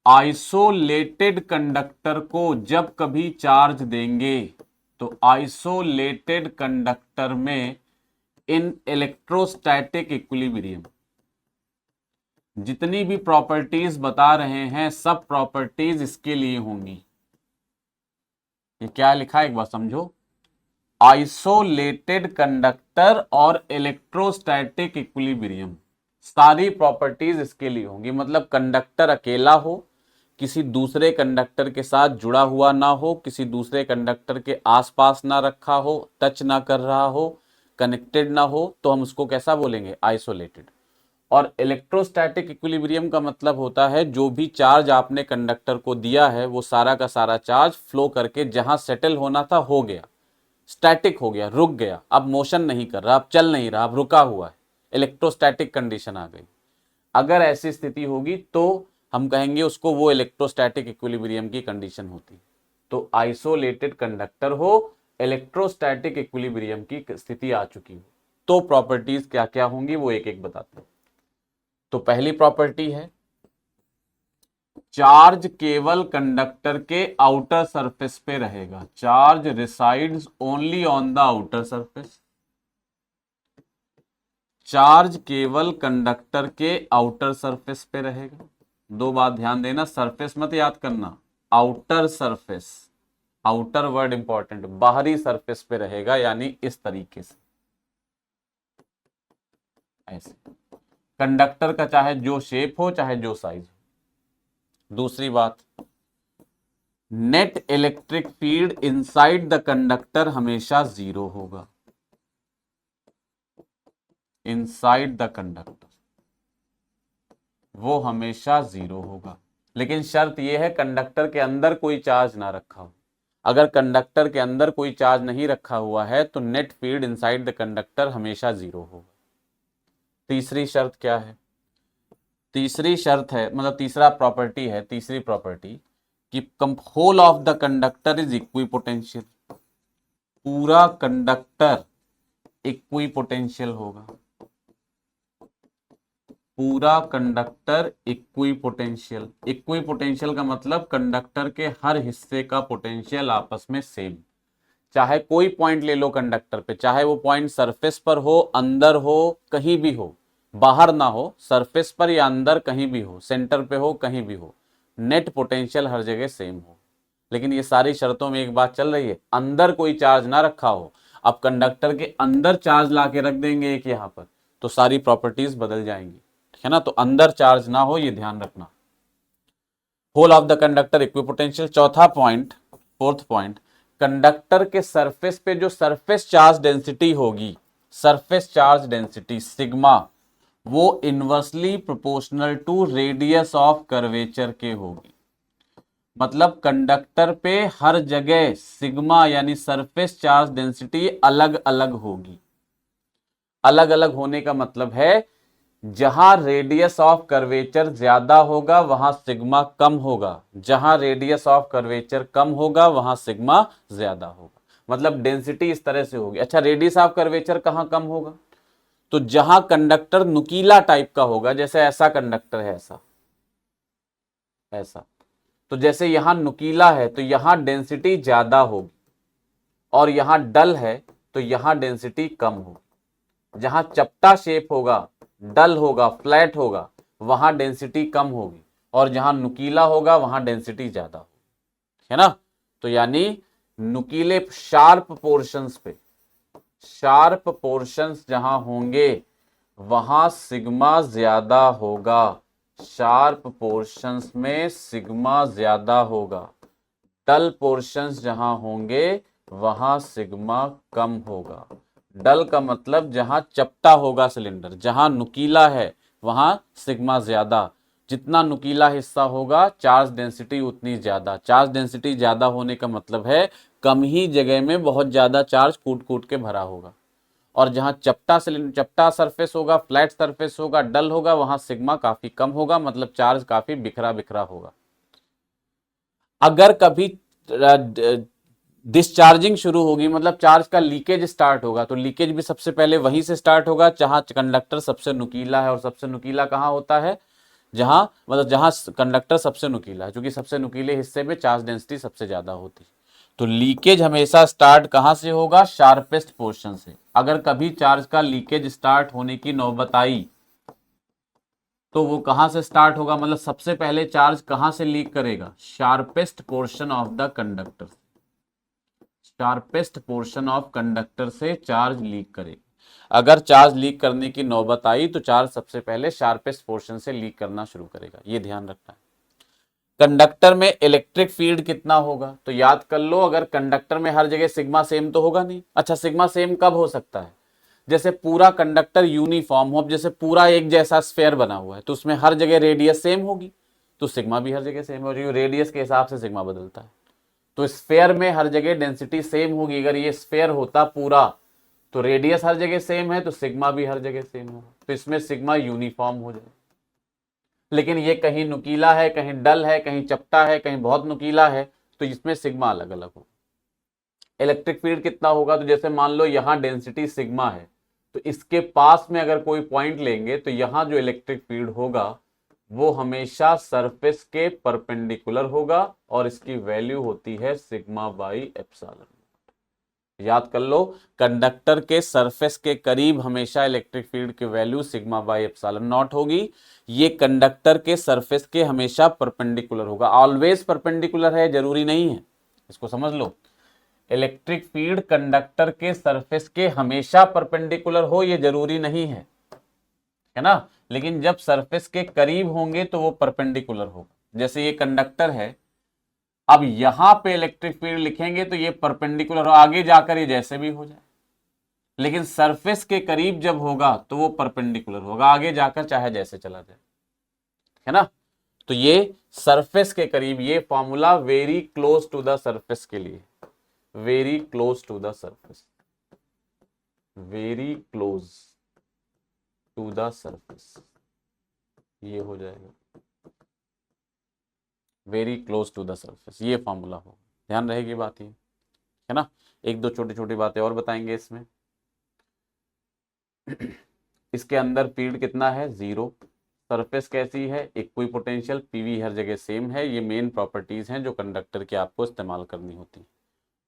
आइसोलेटेड कंडक्टर को जब कभी चार्ज देंगे तो आइसोलेटेड कंडक्टर में इन इलेक्ट्रोस्टैटिक इक्विलिब्रियम जितनी भी प्रॉपर्टीज बता रहे हैं सब प्रॉपर्टीज इसके लिए होंगी। ये क्या लिखा है एक बार समझो, आइसोलेटेड कंडक्टर और इलेक्ट्रोस्टैटिक इक्विलिब्रियम सारी प्रॉपर्टीज इसके लिए होंगी। मतलब कंडक्टर अकेला हो, किसी दूसरे कंडक्टर के साथ जुड़ा हुआ ना हो, किसी दूसरे कंडक्टर के आसपास ना रखा हो, टच ना कर रहा हो, कनेक्टेड ना हो, तो हम उसको कैसा बोलेंगे? आइसोलेटेड। और इलेक्ट्रोस्टैटिक इक्विलिब्रियम का मतलब होता है जो भी चार्ज आपने कंडक्टर को दिया है वो सारा का सारा चार्ज फ्लो करके जहां सेटल होना था हो गया, स्टैटिक हो गया, रुक गया, अब मोशन नहीं कर रहा, अब चल नहीं रहा, अब रुका हुआ है, इलेक्ट्रोस्टैटिक कंडीशन आ गई। अगर ऐसी स्थिति होगी तो हम कहेंगे उसको वो इलेक्ट्रोस्टैटिक इक्विलिब्रियम की कंडीशन होती। तो आइसोलेटेड कंडक्टर हो, इलेक्ट्रोस्टैटिक इक्विलिब्रियम की स्थिति आ चुकी हो, तो प्रॉपर्टीज क्या क्या होंगी वो एक एक बताते हैं। तो पहली प्रॉपर्टी है चार्ज केवल कंडक्टर के आउटर सरफेस पे रहेगा। Charge resides only on the outer surface. Charge केवल कंडक्टर के आउटर सरफेस पे रहेगा। दो बात ध्यान देना, सरफेस मत याद करना, outer surface, outer word important, बाहरी सरफेस पे रहेगा, यानी इस तरीके से ऐसे। कंडक्टर का चाहे जो शेप हो चाहे जो साइज हो, दूसरी बात, net electric field inside the conductor हमेशा जीरो होगा, इनसाइड द कंडक्टर वो हमेशा जीरो होगा। लेकिन शर्त यह है कंडक्टर के अंदर कोई चार्ज ना रखा हो। अगर कंडक्टर के अंदर कोई चार्ज नहीं रखा हुआ है तो net field inside the conductor हमेशा जीरो होगा। तीसरी शर्त क्या है? तीसरी शर्त है, मतलब तीसरा प्रॉपर्टी है, तीसरी प्रॉपर्टी कि whole of the conductor is equipotential, पूरा कंडक्टर इक्विपोटेंशियल होगा, पूरा कंडक्टर इक्विपोटेंशियल। इक्विपोटेंशियल का मतलब कंडक्टर के हर हिस्से का पोटेंशियल आपस में सेम। चाहे कोई पॉइंट ले लो कंडक्टर पे, चाहे वो पॉइंट सरफेस पर हो, अंदर हो, कहीं भी हो, बाहर ना हो, सरफेस पर या अंदर कहीं भी हो, सेंटर पे हो, कहीं भी हो, नेट पोटेंशियल हर जगह सेम हो। लेकिन ये सारी शर्तों में एक बात चल रही है, अंदर कोई चार्ज ना रखा हो। अब कंडक्टर के अंदर चार्ज ला के रख देंगे एक यहां पर, तो सारी प्रॉपर्टीज बदल जाएंगी, ठीक है ना। तो अंदर चार्ज ना हो, ये ध्यान रखना। Whole of the conductor equipotential. चौथा पॉइंट, फोर्थ पॉइंट, कंडक्टर के सरफेस पे जो सरफेस चार्ज डेंसिटी होगी, सरफेस चार्ज डेंसिटी सिग्मा, वो inversely proportional to radius of curvature के होगी। मतलब कंडक्टर पे हर जगह सिग्मा यानी सरफेस चार्ज डेंसिटी अलग अलग होगी। अलग अलग होने का मतलब है जहां रेडियस ऑफ कर्वेचर ज्यादा होगा वहां सिग्मा कम होगा, जहां रेडियस ऑफ कर्वेचर कम होगा वहां सिग्मा ज्यादा होगा। मतलब डेंसिटी इस तरह से होगी। अच्छा, रेडियस ऑफ कर्वेचर कहां कम होगा? तो जहां कंडक्टर नुकीला टाइप का होगा, जैसे ऐसा कंडक्टर है, ऐसा ऐसा, तो जैसे यहां नुकीला है तो यहां डेंसिटी ज्यादा होगी, और यहां डल है तो यहां डेंसिटी कम होगी। जहां चपटा शेप होगा, डल होगा, फ्लैट होगा, वहां डेंसिटी कम होगी, और जहां नुकीला होगा वहां डेंसिटी ज्यादा होगी, है ना। तो यानी नुकीले शार्प पोर्शंस पे, शार्प पोर्शंस जहां होंगे वहां सिग्मा ज्यादा होगा, शार्प पोर्शंस में सिग्मा ज्यादा होगा। डल पोर्शंस जहां होंगे वहां सिग्मा कम होगा। डल का मतलब जहां चपटा होगा सिलेंडर, जहां नुकीला है वहां सिग्मा ज्यादा। जितना नुकीला हिस्सा होगा चार्ज डेंसिटी उतनी ज्यादा। चार्ज डेंसिटी ज्यादा होने का मतलब है कम ही जगह में बहुत ज्यादा चार्ज कूट कूट के भरा होगा। और जहां चपटा सरफेस होगा, फ्लैट सरफेस होगा, डल होगा, वहां सिग्मा काफी कम होगा, मतलब चार्ज काफी बिखरा बिखरा होगा। अगर कभी डिस्चार्जिंग शुरू होगी, मतलब चार्ज का लीकेज स्टार्ट होगा, तो लीकेज भी सबसे पहले वहीं से स्टार्ट होगा जहां कंडक्टर सबसे नुकीला है। और सबसे नुकीला कहां होता है? जहां, मतलब जहां कंडक्टर सबसे नुकीला है, क्योंकि सबसे नुकीले हिस्से में चार्ज डेंसिटी सबसे ज्यादा होती है। तो लीकेज हमेशा स्टार्ट कहां से होगा? शार्पेस्ट पोर्शन से। अगर कभी चार्ज का लीकेज स्टार्ट होने की नौबत आई तो वो कहां से स्टार्ट होगा? मतलब सबसे पहले चार्ज कहां से लीक करेगा? Sharpest portion of the conductor, sharpest portion of conductor से चार्ज लीक करेगा। अगर चार्ज लीक करने की नौबत आई तो चार्ज सबसे पहले शार्पेस्ट पोर्शन से लीक करना शुरू करेगा, ये ध्यान रखना है। कंडक्टर में इलेक्ट्रिक फील्ड कितना होगा? तो याद कर लो, अगर कंडक्टर में हर जगह सिग्मा सेम तो होगा नहीं। अच्छा, सिग्मा सेम कब हो सकता है? जैसे पूरा कंडक्टर यूनिफॉर्म हो, अब जैसे पूरा एक जैसा स्फेयर बना हुआ है तो उसमें हर जगह रेडियस सेम होगी, तो सिग्मा भी हर जगह सेम होगी। रेडियस के हिसाब से सिग्मा बदलता है। तो स्फेयर में हर जगह डेंसिटी सेम होगी। अगर ये स्फेयर होता पूरा तो रेडियस हर जगह सेम है तो सिग्मा भी हर जगह सेम होगा, तो इसमें सिग्मा यूनिफॉर्म हो जाए। लेकिन ये कहीं नुकीला है, कहीं डल है, कहीं चपटा है, कहीं बहुत नुकीला है, तो इसमें सिग्मा अलग अलग होगा। इलेक्ट्रिक फील्ड कितना होगा? तो जैसे मान लो यहां डेंसिटी सिग्मा है, तो इसके पास में अगर कोई पॉइंट लेंगे तो यहां जो इलेक्ट्रिक फील्ड होगा वो हमेशा सरफेस के परपेंडिकुलर होगा, और इसकी वैल्यू होती है सिग्मा बाई एप्सिलॉन। याद कर लो, कंडक्टर के सरफेस के करीब हमेशा इलेक्ट्रिक फील्ड की value sigma by epsilon not होगी। ये कंडक्टर के सरफेस के हमेशा परपेंडिकुलर होगा। ऑलवेज परपेंडिकुलर है जरूरी नहीं है, इसको समझ लो। इलेक्ट्रिक फील्ड कंडक्टर के सरफेस के हमेशा परपेंडिकुलर हो ये जरूरी नहीं है ना। लेकिन जब सरफेस के करीब होंगे तो वो परपेंडिकुलर होगा, जैसे ये कंडक्टर है, अब यहां पे इलेक्ट्रिक फील्ड लिखेंगे तो ये परपेंडिकुलर, आगे जाकर ये जैसे भी हो जाए, लेकिन सरफेस के करीब जब होगा तो वो परपेंडिकुलर होगा, आगे जाकर चाहे जैसे चला जाए, है ना। तो ये सरफेस के करीब, ये formula very close to the surface के लिए, very close to the surface, very close to the surface, ये हो जाएगा very close to the surface, ये फॉर्मूला हो, ध्यान रहेगी बात ये, है ना। एक दो छोटी छोटी बातें और बताएंगे इसमें। इसके अंदर फील्ड कितना है, 0। सरफेस कैसी है, इक्वी पोटेंशियल, पीवी हर जगह सेम है। ये मेन प्रॉपर्टीज हैं जो कंडक्टर की आपको इस्तेमाल करनी होती है।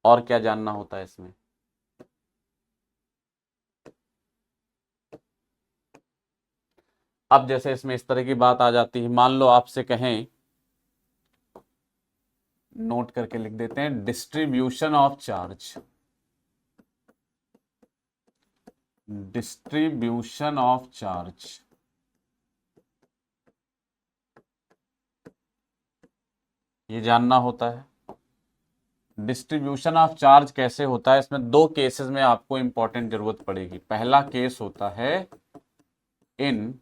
और क्या जानना होता है इसमें, अब जैसे इसमें इस तरह की बात आ जाती है, मान लो आपसे कहें, नोट करके लिख देते हैं, distribution of charge, distribution of charge, ये जानना होता है। डिस्ट्रीब्यूशन ऑफ चार्ज कैसे होता है, इसमें दो केसेस में आपको इंपॉर्टेंट जरूरत पड़ेगी। पहला केस होता है इन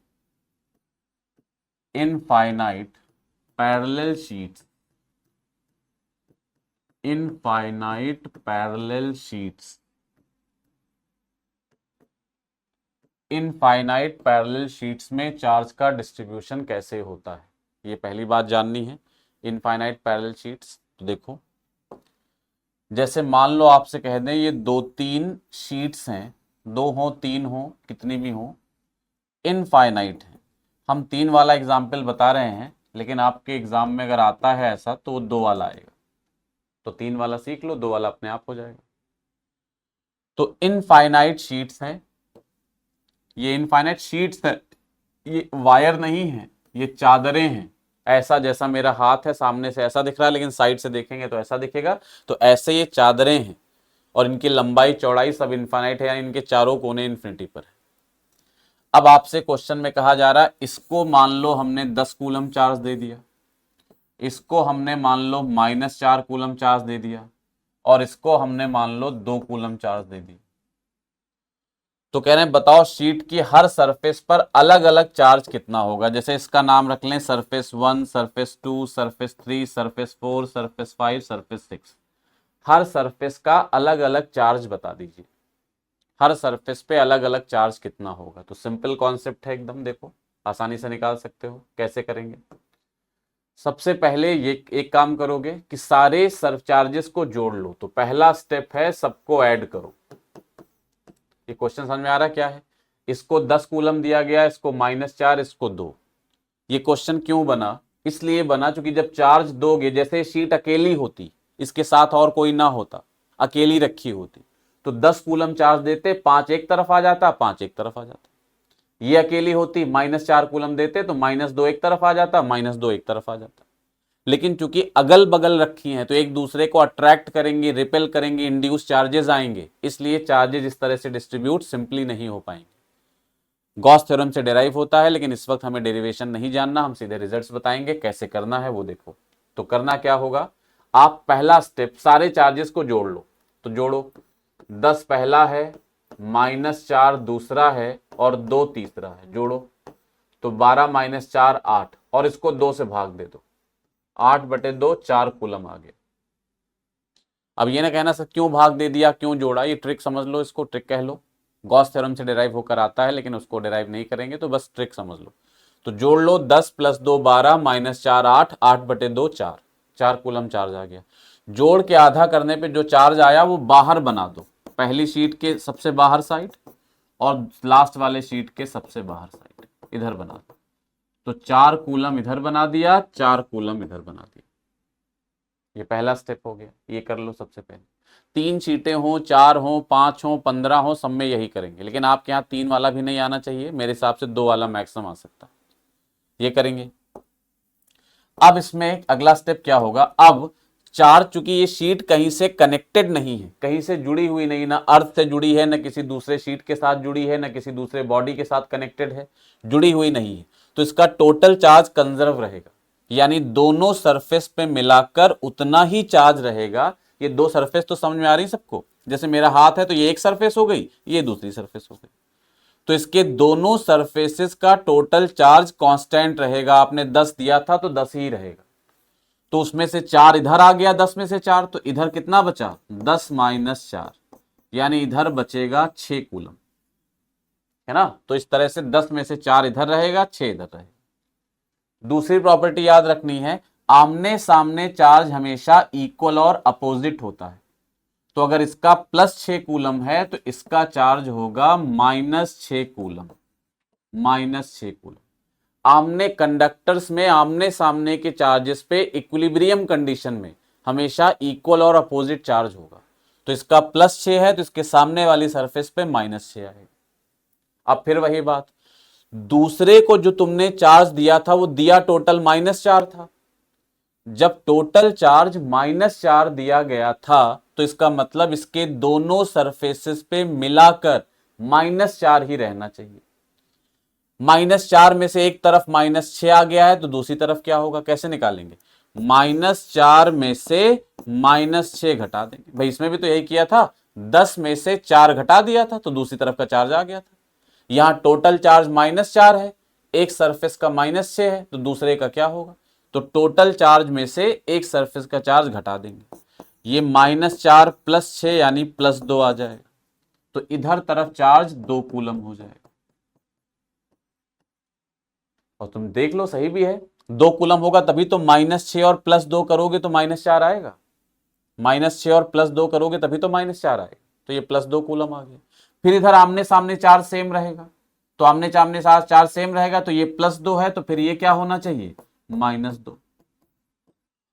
infinite parallel sheets, infinite parallel sheets, infinite parallel sheets में चार्ज का डिस्ट्रीब्यूशन कैसे होता है, ये पहली बात जाननी है। इनफाइनाइट पैरेलल शीट्स, तो देखो, जैसे मान लो आपसे कह दें ये 2-3 शीट्स हैं, 2 हो 3 हो कितनी भी हो, इनफाइनाइट है। हम 3 वाला एग्जाम्पल बता रहे हैं, लेकिन आपके एग्जाम में अगर आता है ऐसा तो वो 2 वाला आएगा, तो 3 वाला सीख लो, 2 वाला अपने आप हो जाएगा। तो इनफाइनाइट शीट्स हैं, ये इनफाइनाइट शीट्स है, ये वायर नहीं है, ये चादरें हैं। ऐसा जैसा मेरा हाथ है सामने से ऐसा दिख रहा है, लेकिन साइड से देखेंगे तो ऐसा दिखेगा। तो ऐसे ये चादरें हैं और इनकी लंबाई चौड़ाई सब इनफाइनाइट है, यानी इनके चारों कोने इन्फिनिटी पर है। अब आपसे क्वेश्चन में कहा जा रहा है, इसको मान लो हमने 10 कूलम चार्ज दे दिया, इसको हमने मान लो -4 कूलम चार्ज दे दिया, और इसको हमने मान लो 2 कूलम चार्ज दे दी। तो कह रहे हैं बताओ शीट की हर सरफेस पर अलग अलग चार्ज कितना होगा। जैसे इसका नाम रख लें surface 1, surface 2, surface 3, surface 4, surface 5, surface 6। हर सरफेस का अलग अलग चार्ज बता दीजिए, हर सरफेस पे अलग अलग चार्ज कितना होगा। तो सिंपल कॉन्सेप्ट है एकदम, देखो आसानी से निकाल सकते हो। कैसे करेंगे, सबसे पहले ये एक काम करोगे कि सारे सर्फ चार्जेस को जोड़ लो। तो पहला स्टेप है सबको ऐड करो। ये क्वेश्चन समझ में आ रहा है क्या है, इसको 10 कूलम दिया गया, इसको -4, इसको 2। ये क्वेश्चन क्यों बना, इसलिए बना क्योंकि जब चार्ज दोगे, जैसे शीट अकेली होती, इसके साथ और कोई ना होता, अकेली रखी होती, तो 10 कूलम चार्ज देते, 5 एक तरफ आ जाता, 5 एक तरफ आ जाता। ये अकेली होती, -4 कूलम देते तो -2 एक तरफ आ जाता, -2 एक तरफ आ जाता। लेकिन चूंकि अगल बगल रखी हैं तो एक दूसरे को अट्रैक्ट करेंगे, रिपेल करेंगे, इंड्यूस चार्जेस आएंगे, इसलिए चार्जेस इस तरह से डिस्ट्रीब्यूट सिंपली नहीं हो पाएंगे। गॉस थ्योरम से डेराइव होता है, लेकिन इस वक्त हमें डेरिवेशन नहीं जानना, हम सीधे रिजल्ट्स बताएंगे कैसे करना है वो देखो। तो करना क्या होगा, आप पहला स्टेप सारे चार्जेस को जोड़ लो। तो जोड़ो, 10 पहला है, -4 दूसरा है, और 2 तीसरा है, जोड़ो। तो 12 - 4 8, और इसको 2 से भाग दे दो, 8/2 4 कूलम आ गया। अब ये ना कहना सर क्यों भाग दे दिया, क्यों जोड़ा, ये ट्रिक समझ लो, इसको ट्रिक कह लो। गॉस थ्योरम से डिराइव होकर आता है, लेकिन उसको डिराइव नहीं करेंगे, तो बस ट्रिक समझ लो। तो जोड़ लो, 10 + 2 12, -4 8, 8/2 4, 4 कूलम चार्ज आ गया। जोड़ के आधा करने पे जो चार्ज आया वो बाहर बना दो, पहली शीट के सबसे बाहर साइड और लास्ट वाले शीट के सबसे बाहर साइड, इधर बना दो। तो 4 कूलम इधर बना दिया, 4 कूलम इधर बना दिया। ये पहला स्टेप हो गया, ये कर लो सबसे पहले। 3 शीटें हो, 4 हो, 5 हो, 15 हो, सब में यही करेंगे, लेकिन आपके यहाँ 3 वाला भी नहीं आना चाहिए, मेरे हिसाब से 2 वाला मैक्सिमम आ सकता है, ये करेंगे। अब इसमें अगला स्टेप क्या होगा, अब चूंकि ये शीट कहीं से कनेक्टेड नहीं है, कहीं से जुड़ी हुई नहीं, ना अर्थ से जुड़ी है, ना किसी दूसरे शीट के साथ जुड़ी है, ना किसी दूसरे बॉडी के साथ कनेक्टेड है, जुड़ी हुई नहीं है, तो इसका टोटल चार्ज कंजर्व रहेगा। यानी दोनों सरफेस पे मिलाकर उतना ही चार्ज रहेगा। ये दो सरफेस तो समझ में आ रही सबको, जैसे मेरा हाथ है तो ये एक सरफेस हो गई, ये दूसरी सरफेस हो गई, तो इसके दोनों सरफेसेस का टोटल चार्ज कांस्टेंट रहेगा। आपने 10 दिया था तो 10 ही रहेगा, तो उसमें से 4 इधर आ गया, 10 में से 4, तो इधर कितना बचा, 10 माइनस 4, यानी इधर बचेगा 6 कूलम, है ना। तो इस तरह से 10 में से 4 इधर रहेगा, 6 इधर रहेगा। दूसरी प्रॉपर्टी याद रखनी है, आमने सामने चार्ज हमेशा इक्वल और अपोजिट होता है। तो अगर इसका +6 कूलम है तो इसका चार्ज होगा -6 कूलम, -6 कूलम। आमने कंडक्टर्स में आमने सामने के चार्जेस पे इक्विलिब्रियम कंडीशन में हमेशा इक्वल और अपोजिट चार्ज होगा। तो इसका +6 है तो इसके सामने वाली सरफेस पे -6 आएगा। अब फिर वही बात, दूसरे को जो तुमने चार्ज दिया था वो दिया टोटल -4 था। जब टोटल चार्ज -4 दिया गया था तो इसका मतलब इसके दोनों सरफेसेस पे मिलाकर -4 ही रहना चाहिए। -4 में से एक तरफ -6 आ गया है तो दूसरी तरफ क्या होगा, कैसे निकालेंगे, -4 में से -6 घटा देंगे। भाई इसमें भी तो यही किया था, 10 में से 4 घटा दिया था तो दूसरी तरफ का चार्ज आ गया था। यहां टोटल चार्ज -4 है, एक सरफेस का -6 है तो दूसरे का क्या होगा, तो टोटल चार्ज में से एक सरफेस का चार्ज घटा देंगे। ये -4 +6 यानी +2 आ जाएगा, तो इधर तरफ चार्ज 2 कूलम हो जाएगा। और तुम देख लो सही भी है, 2 कूलम होगा तभी तो -6 और +2 करोगे तो -4 आएगा, -6 और +2 करोगे तभी तो -4 आएगा, तो ये +2 कूलम आ गया। फिर इधर आमने सामने चार्ज सेम रहेगा, तो आमने सामने चार्ज सेम रहेगा तो ये +2 है तो फिर ये क्या होना चाहिए, -2।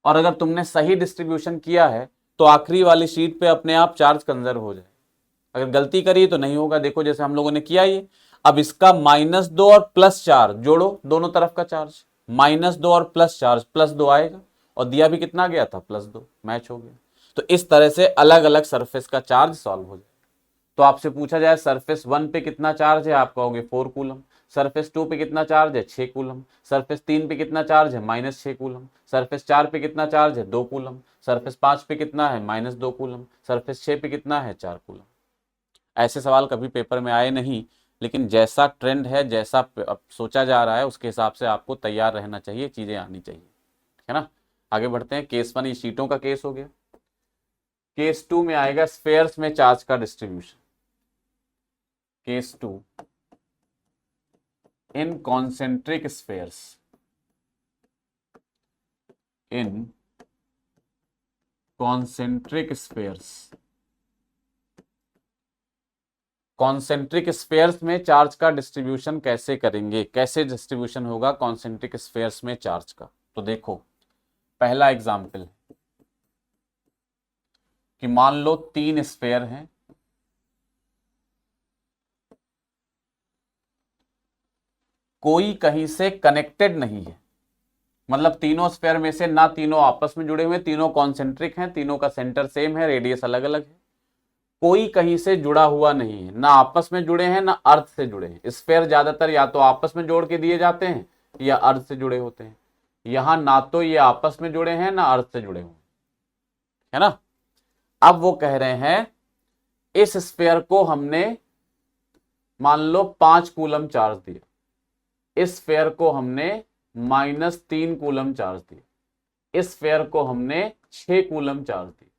और अगर तुमने सही डिस्ट्रीब्यूशन किया है तो आखिरी वाली शीट पे अपने आप चार्ज कंजर्व हो जाए। अगर गलती करी तो नहीं होगा, देखो जैसे हम लोगों ने किया ये। अब इसका -2 और +4 जोड़ो, दोनों तरफ का चार्ज, -2 और +4 +2 आएगा, और दिया भी कितना गया था, +2, मैच हो गया। तो इस तरह से अलग अलग सरफेस का चार्ज सॉल्व हो जाए। तो आपसे पूछा जाए सरफेस 1 पे कितना चार्ज है, आप कहोगे 4 कूलम। सरफेस 2 पे कितना चार्ज है, 6 कूलम। सरफेस 3 पे कितना चार्ज है, -6 कूलम। सरफेस 4 पे कितना चार्ज है, 2 कूलम। सरफेस 5 पे कितना है, -2 कूलम। सरफेस 6 पे कितना है, 4 कूलम। ऐसे सवाल कभी पेपर में आए नहीं, लेकिन जैसा ट्रेंड है, जैसा अब सोचा जा रहा है, उसके हिसाब से आपको तैयार रहना चाहिए, चीजें आनी चाहिए, है ना। आगे बढ़ते हैं। केस 1 ये शीटों का केस हो गया। केस 2 में आएगा स्फेयर्स में चार्ज का डिस्ट्रीब्यूशन। केस 2 इन कॉन्सेंट्रिक स्फेयर्स, इन कॉन्सेंट्रिक स्फेयर्स। कॉन्सेंट्रिक स्फेयर्स में चार्ज का डिस्ट्रीब्यूशन कैसे करेंगे, कैसे डिस्ट्रीब्यूशन होगा कॉन्सेंट्रिक स्फेयर्स में चार्ज का। तो देखो पहला एग्जाम्पल कि मान लो 3 स्फेयर हैं, कोई कहीं से कनेक्टेड नहीं है, मतलब तीनों स्फेयर में से ना तीनों आपस में जुड़े हुए, तीनों कॉन्सेंट्रिक हैं, तीनों का सेंटर सेम है, रेडियस अलग अलग है, कोई कहीं से जुड़ा हुआ नहीं है, ना आपस में जुड़े हैं ना अर्थ से जुड़े हैं। स्फेयर ज्यादातर या तो आपस में जोड़ के दिए जाते हैं या अर्थ से जुड़े होते हैं। यहां ना तो ये आपस में जुड़े हैं ना अर्थ से जुड़े हुए, है ना। अब वो कह रहे हैं इस स्फेयर को हमने मान लो 5 कूलम चार्ज दिया, इस स्फेयर को हमने -3 कूलम चार्ज दिया, इस स्फेयर को हमने 6 कूलम चार्ज दिया।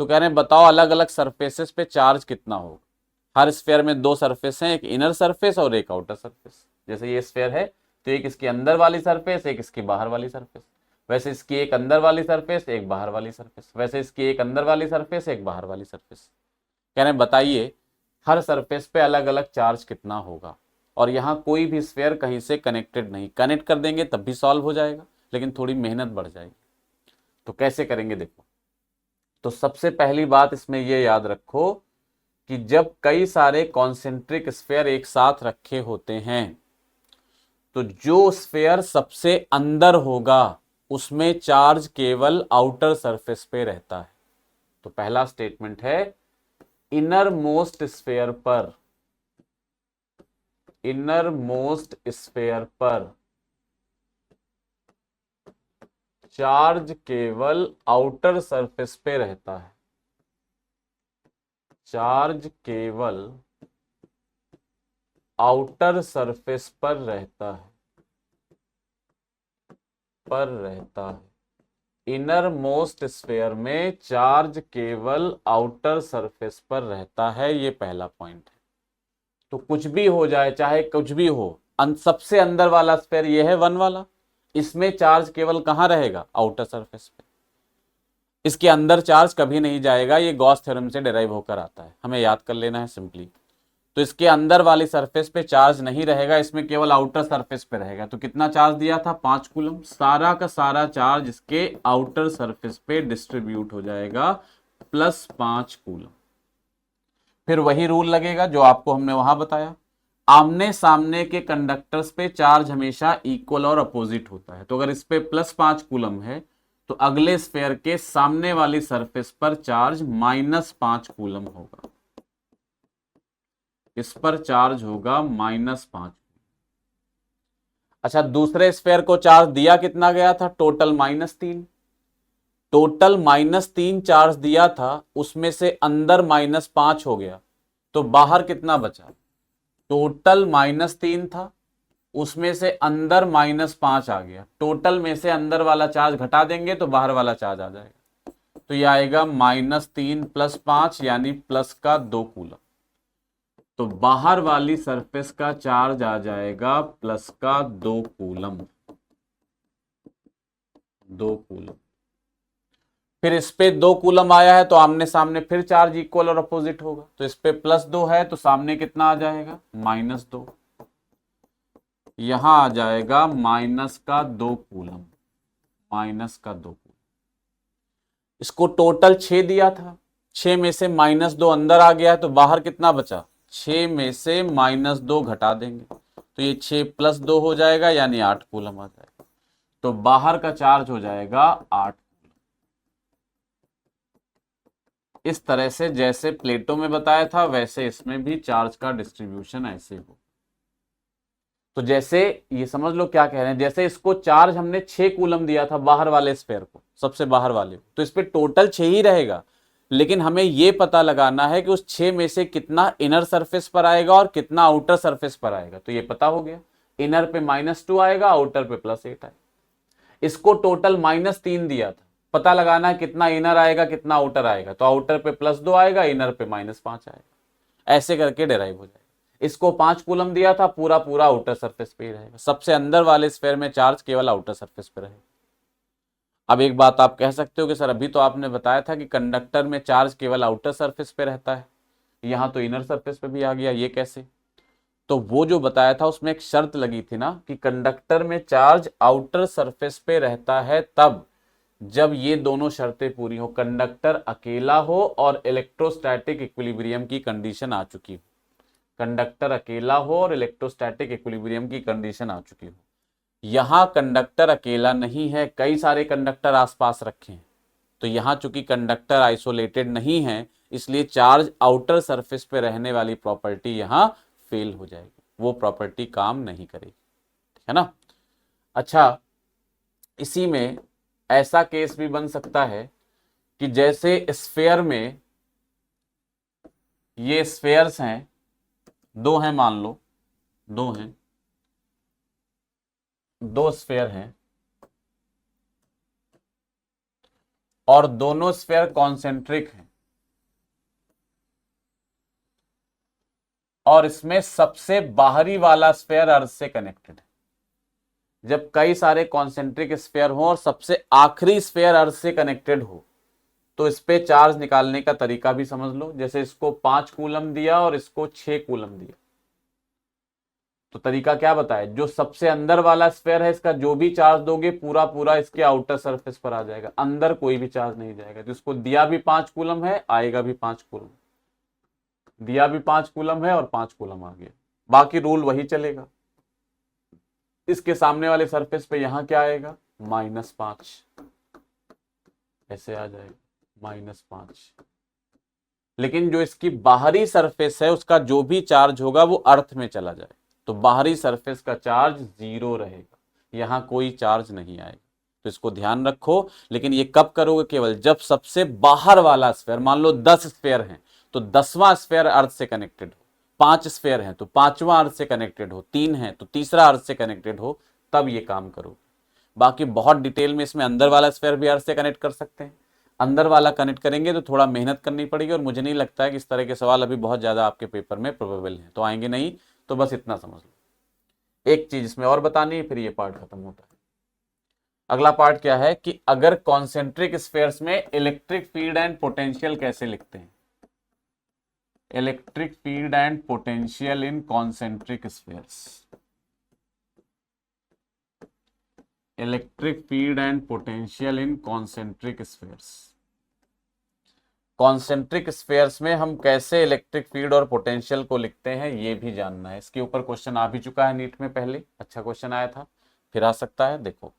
तो कह रहे हैं बताओ अलग अलग सरफेसेस पे चार्ज कितना होगा। हर स्फेयर में 2 सरफेस हैं, एक इनर सरफेस और एक आउटर सरफेस। जैसे ये स्फेयर है तो एक इसकी अंदर वाली सरफेस, एक इसकी बाहर वाली सरफेस। वैसे इसकी एक अंदर वाली सरफेस, एक बाहर वाली सरफेस। वैसे इसकी एक अंदर वाली सरफेस, एक बाहर वाली सरफेस। कह रहे हैं बताइए हर सरफेस पे अलग अलग चार्ज कितना होगा। और यहाँ कोई भी स्फेयर कहीं से कनेक्टेड नहीं, कनेक्ट कर देंगे तब भी सॉल्व हो जाएगा, लेकिन थोड़ी मेहनत बढ़ जाएगी। तो कैसे करेंगे देखो। तो सबसे पहली बात इसमें यह याद रखो कि जब कई सारे कॉन्सेंट्रिक स्फेयर एक साथ रखे होते हैं तो जो स्फेयर सबसे अंदर होगा उसमें चार्ज केवल आउटर सरफेस पे रहता है। तो पहला स्टेटमेंट है इनर मोस्ट स्फेयर पर, इनर मोस्ट स्फेयर पर चार्ज केवल आउटर सरफेस पे रहता है, चार्ज केवल आउटर सरफेस पर रहता है, इनर मोस्ट स्फीयर में चार्ज केवल आउटर सरफेस पर रहता है। ये पहला पॉइंट है। तो कुछ भी हो जाए, चाहे कुछ भी हो, सबसे अंदर वाला स्फीयर ये है 1 वाला, इसमें चार्ज केवल कहां रहेगा? आउटर सरफेस पे। इसके अंदर चार्ज कभी नहीं जाएगा। ये गॉस थ्योरम से डिराइव होकर आता है, हमें याद कर लेना है सिंपली। तो इसके अंदर वाली सरफेस पे चार्ज नहीं रहेगा, इसमें केवल आउटर सरफेस पे रहेगा। तो कितना चार्ज दिया था? 5 कूलम। सारा का सारा चार्ज इसके आउटर सरफेस पे डिस्ट्रीब्यूट हो जाएगा, +5 कूलम। फिर वही रूल लगेगा जो आपको हमने वहां बताया, आमने सामने के कंडक्टर्स पे चार्ज हमेशा इक्वल और अपोजिट होता है। तो अगर इस पे +5 कूलम है तो अगले स्फीयर के सामने वाली सरफेस पर चार्ज -5 कूलम होगा, इस पर चार्ज होगा -5। अच्छा, दूसरे स्फीयर को चार्ज दिया कितना गया था? टोटल -3। टोटल -3 चार्ज दिया था, उसमें से अंदर -5 हो गया, तो बाहर कितना बचा? टोटल -3 था, उसमें से अंदर -5 आ गया। टोटल में से अंदर वाला चार्ज घटा देंगे तो बाहर वाला चार्ज आ जाएगा। तो यह आएगा -3 + 5 यानी प्लस का 2 कूलम। तो बाहर वाली सरफेस का चार्ज आ जाएगा प्लस का 2 कूलम, 2 कूलम। फिर इस पे 2 कूलम आया है तो आमने सामने फिर चार्ज इक्वल और अपोजिट होगा। तो इस पे +2 है तो सामने कितना आ जाएगा? -2। यहां आ जाएगा माइनस का 2 कूलम, माइनस का 2 कूलम। इसको टोटल 6 दिया था, 6 में से -2 अंदर आ गया है तो बाहर कितना बचा? 6 में से -2 घटा देंगे तो ये 6 + 2 हो जाएगा यानी 8 कूलम आ जाएगा। तो बाहर का चार्ज हो जाएगा 8। इस तरह से जैसे प्लेटों में बताया था वैसे इसमें भी चार्ज का डिस्ट्रीब्यूशन ऐसे हो। तो जैसे ये समझ लो क्या कह रहे हैं, जैसे इसको चार्ज हमने 6 कूलम दिया था बाहर वाले स्फीयर को, सबसे बाहर वाले को, तो इस पे टोटल 6 ही रहेगा, लेकिन हमें यह पता लगाना है कि उस 6 में से कितना इनर सरफेस पर आएगा और कितना आउटर सरफेस पर आएगा। तो ये पता हो गया, इनर पे -2 आएगा, आउटर पे +8 आएगा। इसको टोटल -3 दिया था, पता लगाना है कितना इनर आएगा कितना आउटर आएगा। तो आउटर पे +2 आएगा, इनर पे -5 आएगा। ऐसे करके डिराइव हो जाएगा। इसको 5 कूलम दिया था, पूरा पूरा आउटर सरफेस पे ही रहेगा। सबसे अंदर वाले स्फीयर में चार्ज केवल आउटर सरफेस पे रहेगा। अब एक बात आप कह सकते हो कि सर अभी तो आपने बताया था कि कंडक्टर में चार्ज केवल आउटर सरफेस पे रहता है, यहां तो इनर सरफेस पे भी आ गया, ये कैसे? तो वो जो बताया था उसमें एक शर्त लगी थी ना कि कंडक्टर में चार्ज आउटर सरफेस पे रहता है तब जब ये दोनों शर्तें पूरी हो, कंडक्टर अकेला हो और इलेक्ट्रोस्टैटिक इक्विलिब्रियम की कंडीशन आ चुकी हो। कंडक्टर अकेला हो और इलेक्ट्रोस्टैटिक इक्विलिब्रियम की कंडीशन आ चुकी हो। यहां कंडक्टर अकेला नहीं है, कई सारे कंडक्टर आसपास रखे हैं। तो यहां चूंकि कंडक्टर आइसोलेटेड नहीं है, इसलिए चार्ज आउटर सरफेस पे रहने वाली प्रॉपर्टी यहां फेल हो जाएगी, वो प्रॉपर्टी काम नहीं करेगी, है ना। अच्छा, इसी में ऐसा केस भी बन सकता है कि जैसे स्फीयर में ये स्फीयर्स हैं, 2 हैं, मान लो 2 हैं, 2 स्फीयर हैं और दोनों स्फीयर कॉन्सेंट्रिक हैं और इसमें सबसे बाहरी वाला स्फीयर अर्थ से कनेक्टेड है। जब कई सारे कॉन्सेंट्रिक स्फीयर हो और सबसे आखिरी स्फीयर अर्थ से कनेक्टेड हो तो इस पे चार्ज निकालने का तरीका भी समझ लो। जैसे इसको 5 कूलम दिया और इसको 6 कूलम दिया, तो तरीका क्या बताए? जो सबसे अंदर वाला स्फीयर है इसका जो भी चार्ज दोगे पूरा पूरा इसके आउटर सरफेस पर आ जाएगा, अंदर कोई भी चार्ज नहीं जाएगा। तो इसको दिया भी 5 कूलम है, आएगा भी 5 कूलम, दिया भी 5 कूलम है और 5 कूलम आ गया, बाकी रूल वही चलेगा। इसके सामने वाले सरफेस पे यहां क्या आएगा? -5, ऐसे आ जाएगा -5। लेकिन जो इसकी बाहरी सरफेस है उसका जो भी चार्ज होगा वो अर्थ में चला जाए, तो बाहरी सरफेस का चार्ज 0 रहेगा, यहां कोई चार्ज नहीं आएगा। तो इसको ध्यान रखो। लेकिन ये कब करोगे? केवल जब सबसे बाहर वाला स्फेयर, मान लो 10 स्फेयर हैं तो 10वां स्फेयर अर्थ से कनेक्टेड हो, 5 स्फेयर हैं तो 5वां अर्थ से कनेक्टेड हो, 3 है तो तीसरा अर्थ से कनेक्टेड हो, तब ये काम करो। बाकी बहुत डिटेल में इसमें अंदर वाला स्फेयर भी अर्थ से कनेक्ट कर सकते हैं। अंदर वाला कनेक्ट करेंगे तो थोड़ा मेहनत करनी पड़ेगी, और मुझे नहीं लगता है कि इस तरह के सवाल अभी बहुत ज्यादा आपके पेपर में प्रोबेबल हैं, तो आएंगे नहीं। तो बस इतना समझ लो। एक चीज इसमें और बतानी है, फिर ये पार्ट खत्म होता है। अगला पार्ट क्या है कि अगर कॉन्सेंट्रिक स्फेयर्स में इलेक्ट्रिक फील्ड एंड पोटेंशियल कैसे लिखते हैं। Electric field and potential in concentric spheres. Electric field and potential in concentric spheres. Concentric spheres में हम कैसे इलेक्ट्रिक फील्ड और पोटेंशियल को लिखते हैं, ये भी जानना है। इसके ऊपर क्वेश्चन आ भी चुका है नीट में, पहले अच्छा क्वेश्चन आया था, फिर आ सकता है। देखो,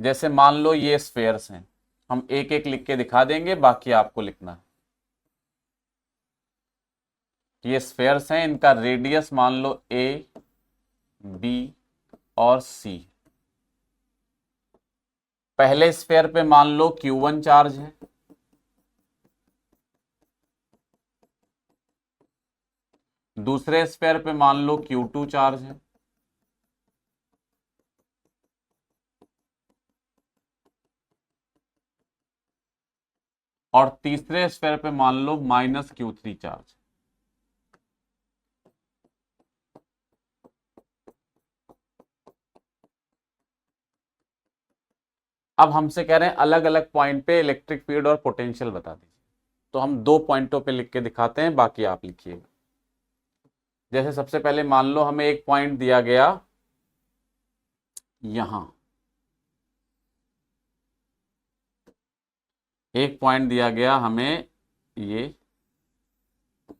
जैसे मान लो ये स्फेयर्स हैं, हम एक एक लिख के दिखा देंगे, बाकी आपको लिखना है। ये स्फेयर्स हैं, इनका रेडियस मान लो ए, बी और सी। पहले स्फेयर पे मान लो Q1 चार्ज है, दूसरे स्फेयर पे मान लो Q2 चार्ज है, और तीसरे स्फेयर पे मान लो -Q3 चार्ज। अब हमसे कह रहे हैं अलग अलग पॉइंट पे इलेक्ट्रिक फील्ड और पोटेंशियल बता दीजिए। तो हम 2 पॉइंटों पे लिख के दिखाते हैं, बाकी आप लिखिएगा। जैसे सबसे पहले मान लो हमें एक पॉइंट दिया गया यहां, एक पॉइंट दिया गया हमें ये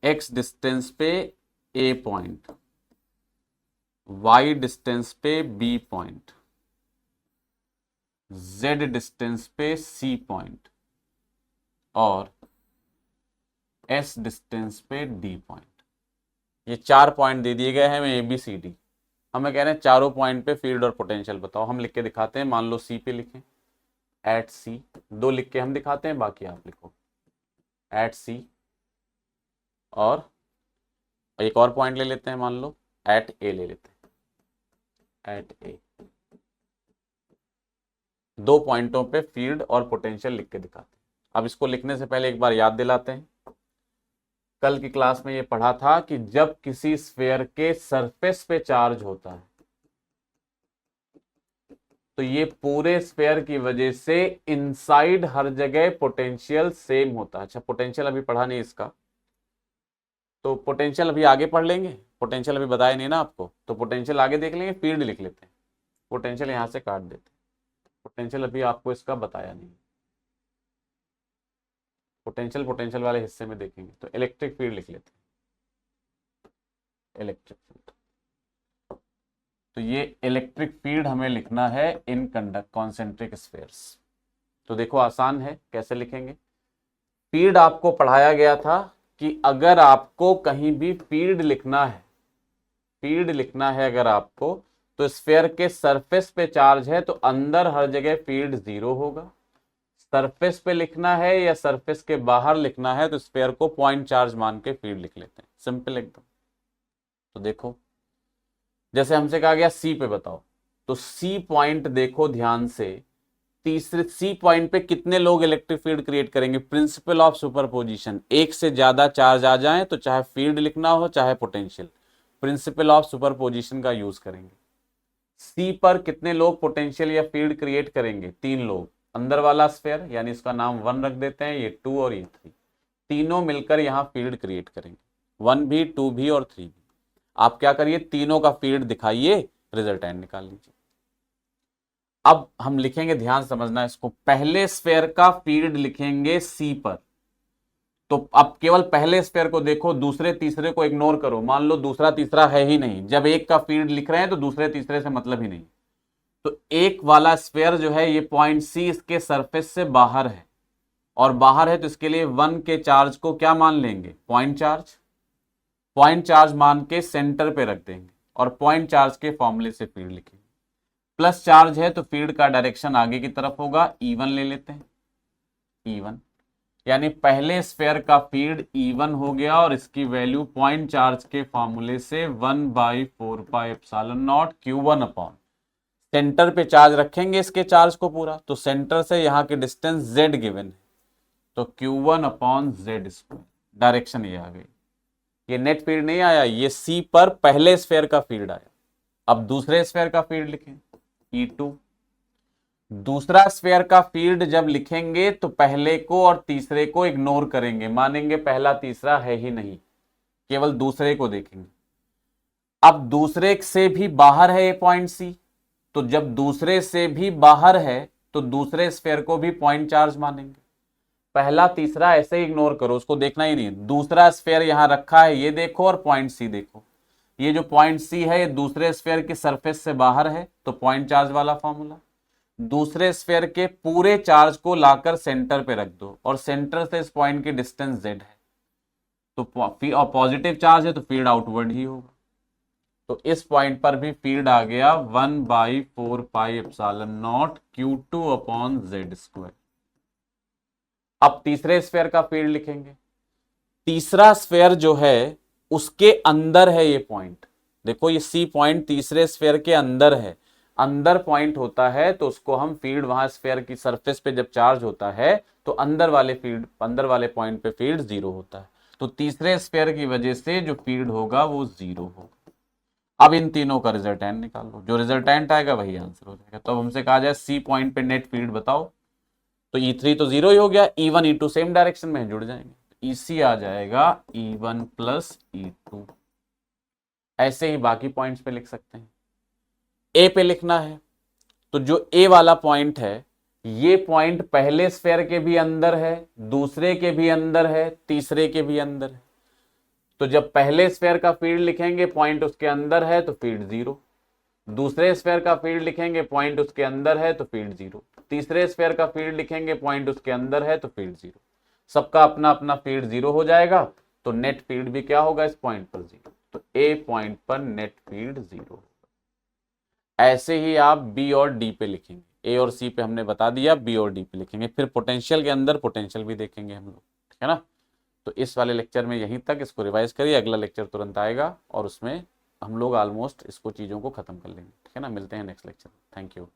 x डिस्टेंस पे A पॉइंट, y डिस्टेंस पे B पॉइंट, z डिस्टेंस पे C पॉइंट और s डिस्टेंस पे D पॉइंट। ये 4 पॉइंट दे दिए गए हैं हमें ABCD। हमें कह रहे हैं चारों पॉइंट पे फील्ड और पोटेंशियल बताओ। हम लिख के दिखाते हैं, मान लो C पे लिखें, एट C। 2 लिख के हम दिखाते हैं, बाकी आप लिखो एट C। और एक और पॉइंट ले लेते हैं, मान लो एट A ले लेते हैं, एट A। 2 पॉइंटों पे फील्ड और पोटेंशियल लिख के दिखाते हैं। अब इसको लिखने से पहले एक बार याद दिलाते हैं, कल की क्लास में ये पढ़ा था कि जब किसी स्फेयर के सरफेस पे चार्ज होता है तो ये पूरे स्फेयर की वजह से इनसाइड हर जगह पोटेंशियल सेम होता है। अच्छा, पोटेंशियल अभी पढ़ा नहीं इसका, तो पोटेंशियल अभी आगे पढ़ लेंगे। पोटेंशियल अभी बताया नहीं ना आपको, तो पोटेंशियल आगे देख लेंगे। फील्ड लिख लेते हैं, पोटेंशियल यहां से काट देते हैं। पोटेंशियल अभी आपको इसका बताया नहीं, पोटेंशियल वाले हिस्से में देखेंगे। तो इलेक्ट्रिक फील्ड लिख लेते हैं, इलेक्ट्रिक फील्ड। तो ये इलेक्ट्रिक फील्ड हमें लिखना है इन कंडक्ट कॉन्सेंट्रिक स्फेयर्स। तो देखो आसान है, कैसे लिखेंगे। फील्ड आपको पढ़ाया गया था कि अगर आपको कहीं भी फील्ड लिखना है, फील्ड लिखना है अगर आपको, तो स्फेयर के सरफेस पे चार्ज है तो अंदर हर जगह फील्ड 0 होगा। सरफेस पे लिखना है या सरफेस के बाहर लिखना है तो स्फेयर को पॉइंट चार्ज मान के फील्ड लिख लेते हैं, सिंपल एकदम। तो देखो, जैसे हमसे कहा गया सी पे बताओ, तो सी पॉइंट देखो ध्यान से, तीसरे सी पॉइंट पे कितने लोग इलेक्ट्रिक फील्ड क्रिएट करेंगे। प्रिंसिपल ऑफ सुपरपोजिशन, एक से ज्यादा चार्ज आ जाए तो चाहे फील्ड लिखना हो चाहे पोटेंशियल, प्रिंसिपल ऑफ सुपरपोजिशन का यूज करेंगे। सी पर कितने लोग पोटेंशियल या फील्ड क्रिएट करेंगे, 3 लोग। अंदर वाला स्फेयर यानी इसका नाम 1 रख देते हैं, ये 2 और ये 3, तीनों मिलकर यहां फील्ड क्रिएट करेंगे, 1 भी 2 भी और 3 भी। आप क्या करिए, तीनों का फील्ड दिखाइए, रिजल्टेंट निकाल लीजिए। अब हम लिखेंगे, ध्यान समझना इसको, पहले स्फेयर का फील्ड लिखेंगे सी पर। तो अब केवल पहले स्फेयर को देखो, दूसरे तीसरे को इग्नोर करो। मान लो दूसरा तीसरा है ही नहीं, जब एक का फील्ड लिख रहे हैं तो दूसरे तीसरे से मतलब ही नहीं। तो एक वाला स्फेयर जो है ये पॉइंट सी इसके सरफेस से बाहर है, और बाहर है तो इसके लिए 1 के चार्ज को क्या मान लेंगे, पॉइंट चार्ज। पॉइंट चार्ज मान के सेंटर पे रख देंगे और पॉइंट चार्ज के फॉर्मूले से फील्ड लिखेंगे। प्लस चार्ज है तो फील्ड का डायरेक्शन आगे की तरफ होगा, E1 ले लेते हैं, E1 यानी पहले स्फेयर का फील्ड E1 हो गया और इसकी वैल्यू पॉइंट चार्ज के फॉर्मूले से 1/4πε0 Q1 अपॉन सेंटर पे चार्ज रखेंगे इसके चार्ज को पूरा, तो सेंटर से यहां की डिस्टेंस Z गिवन है, तो Q1 upon Z square, direction ये आ गई। ये नेट फील्ड नहीं आया, ये C पर पहले स्फेयर का फील्ड आया। अब दूसरे स्फेयर का फील्ड लिखें, E2। दूसरा स्फेयर का फील्ड जब लिखेंगे तो पहले को और तीसरे को इग्नोर करेंगे, मानेंगे पहला तीसरा है ही नहीं, केवल दूसरे को देखेंगे। अब दूसरे से भी बाहर है ये पॉइंट सी, तो जब दूसरे से भी बाहर है तो दूसरे स्फेयर को भी पॉइंट चार्ज मानेंगे। पहला तीसरा ऐसे ही इग्नोर करो, उसको देखना ही नहीं। दूसरा स्फेयर यहां रखा है, ये देखो और पॉइंट सी देखो। ये जो पॉइंट सी है ये दूसरे स्फेयर की सरफेस से बाहर है, तो पॉइंट चार्ज वाला फॉर्मूला। दूसरे स्फेयर के पूरे चार्ज को लाकर सेंटर पे रख दो और सेंटर से इस पॉइंट की डिस्टेंस z है, तो पॉजिटिव चार्ज है तो फील्ड आउटवर्ड ही होगा। तो इस पॉइंट पर भी फील्ड आ गया 1/4πε0 Q2 अपॉन Z स्क्वायर। अब तीसरे स्फेयर का फील्ड लिखेंगे। तीसरा स्फेयर जो है उसके अंदर है ये पॉइंट, देखो ये सी पॉइंट तीसरे स्फेयर के अंदर है। अंदर पॉइंट होता है तो उसको हम फील्ड, वहां स्फेयर की सरफेस पे जब चार्ज होता है तो अंदर वाले पॉइंट पे फील्ड 0 होता है, तो तीसरे स्फेयर की वजह से जो फील्ड होगा वो 0 होगा। अब इन तीनों का रिजल्टेंट निकाल लो, जो रिजल्टेंट आएगा वही आंसर हो जाएगा। तो अब हमसे कहा जाए सी पॉइंट पे नेट फील्ड बताओ, तो E3 तो 0 ही हो गया, E1 E2 सेम डायरेक्शन में जुड़ जाएंगे, EC आ जाएगा E1 प्लस E2। ऐसे ही बाकी पॉइंट्स पे लिख सकते हैं। ए पे लिखना है तो जो ए वाला पॉइंट है ये पॉइंट पहले स्फेयर के भी अंदर है, दूसरे के भी अंदर है, तीसरे के भी अंदर है। तो जब पहले स्फेयर का फील्ड लिखेंगे पॉइंट उसके अंदर है तो फील्ड 0, दूसरे स्फेयर का फील्ड लिखेंगे पॉइंट उसके अंदर है तो फील्ड 0, तीसरे स्फेयर का फील्ड लिखेंगे पॉइंट उसके अंदर है तो फील्ड 0। सबका अपना अपना फील्ड 0 हो जाएगा, तो नेट फील्ड भी क्या होगा इस पॉइंट पर 0, तो ए पॉइंट पर नेट फील्ड 0 होगा। ऐसे ही आप बी और डी पे लिखेंगे, ए और सी पे हमने बता दिया, बी और डी पे लिखेंगे, फिर पोटेंशियल के अंदर पोटेंशियल भी देखेंगे हम लोग, ठीक है ना। तो इस वाले लेक्चर में यहीं तक, इसको रिवाइज करिए, अगला लेक्चर तुरंत आएगा और उसमें हम लोग ऑलमोस्ट इसको चीज़ों को खत्म कर लेंगे, ठीक है ना। मिलते हैं नेक्स्ट लेक्चर, थैंक यू।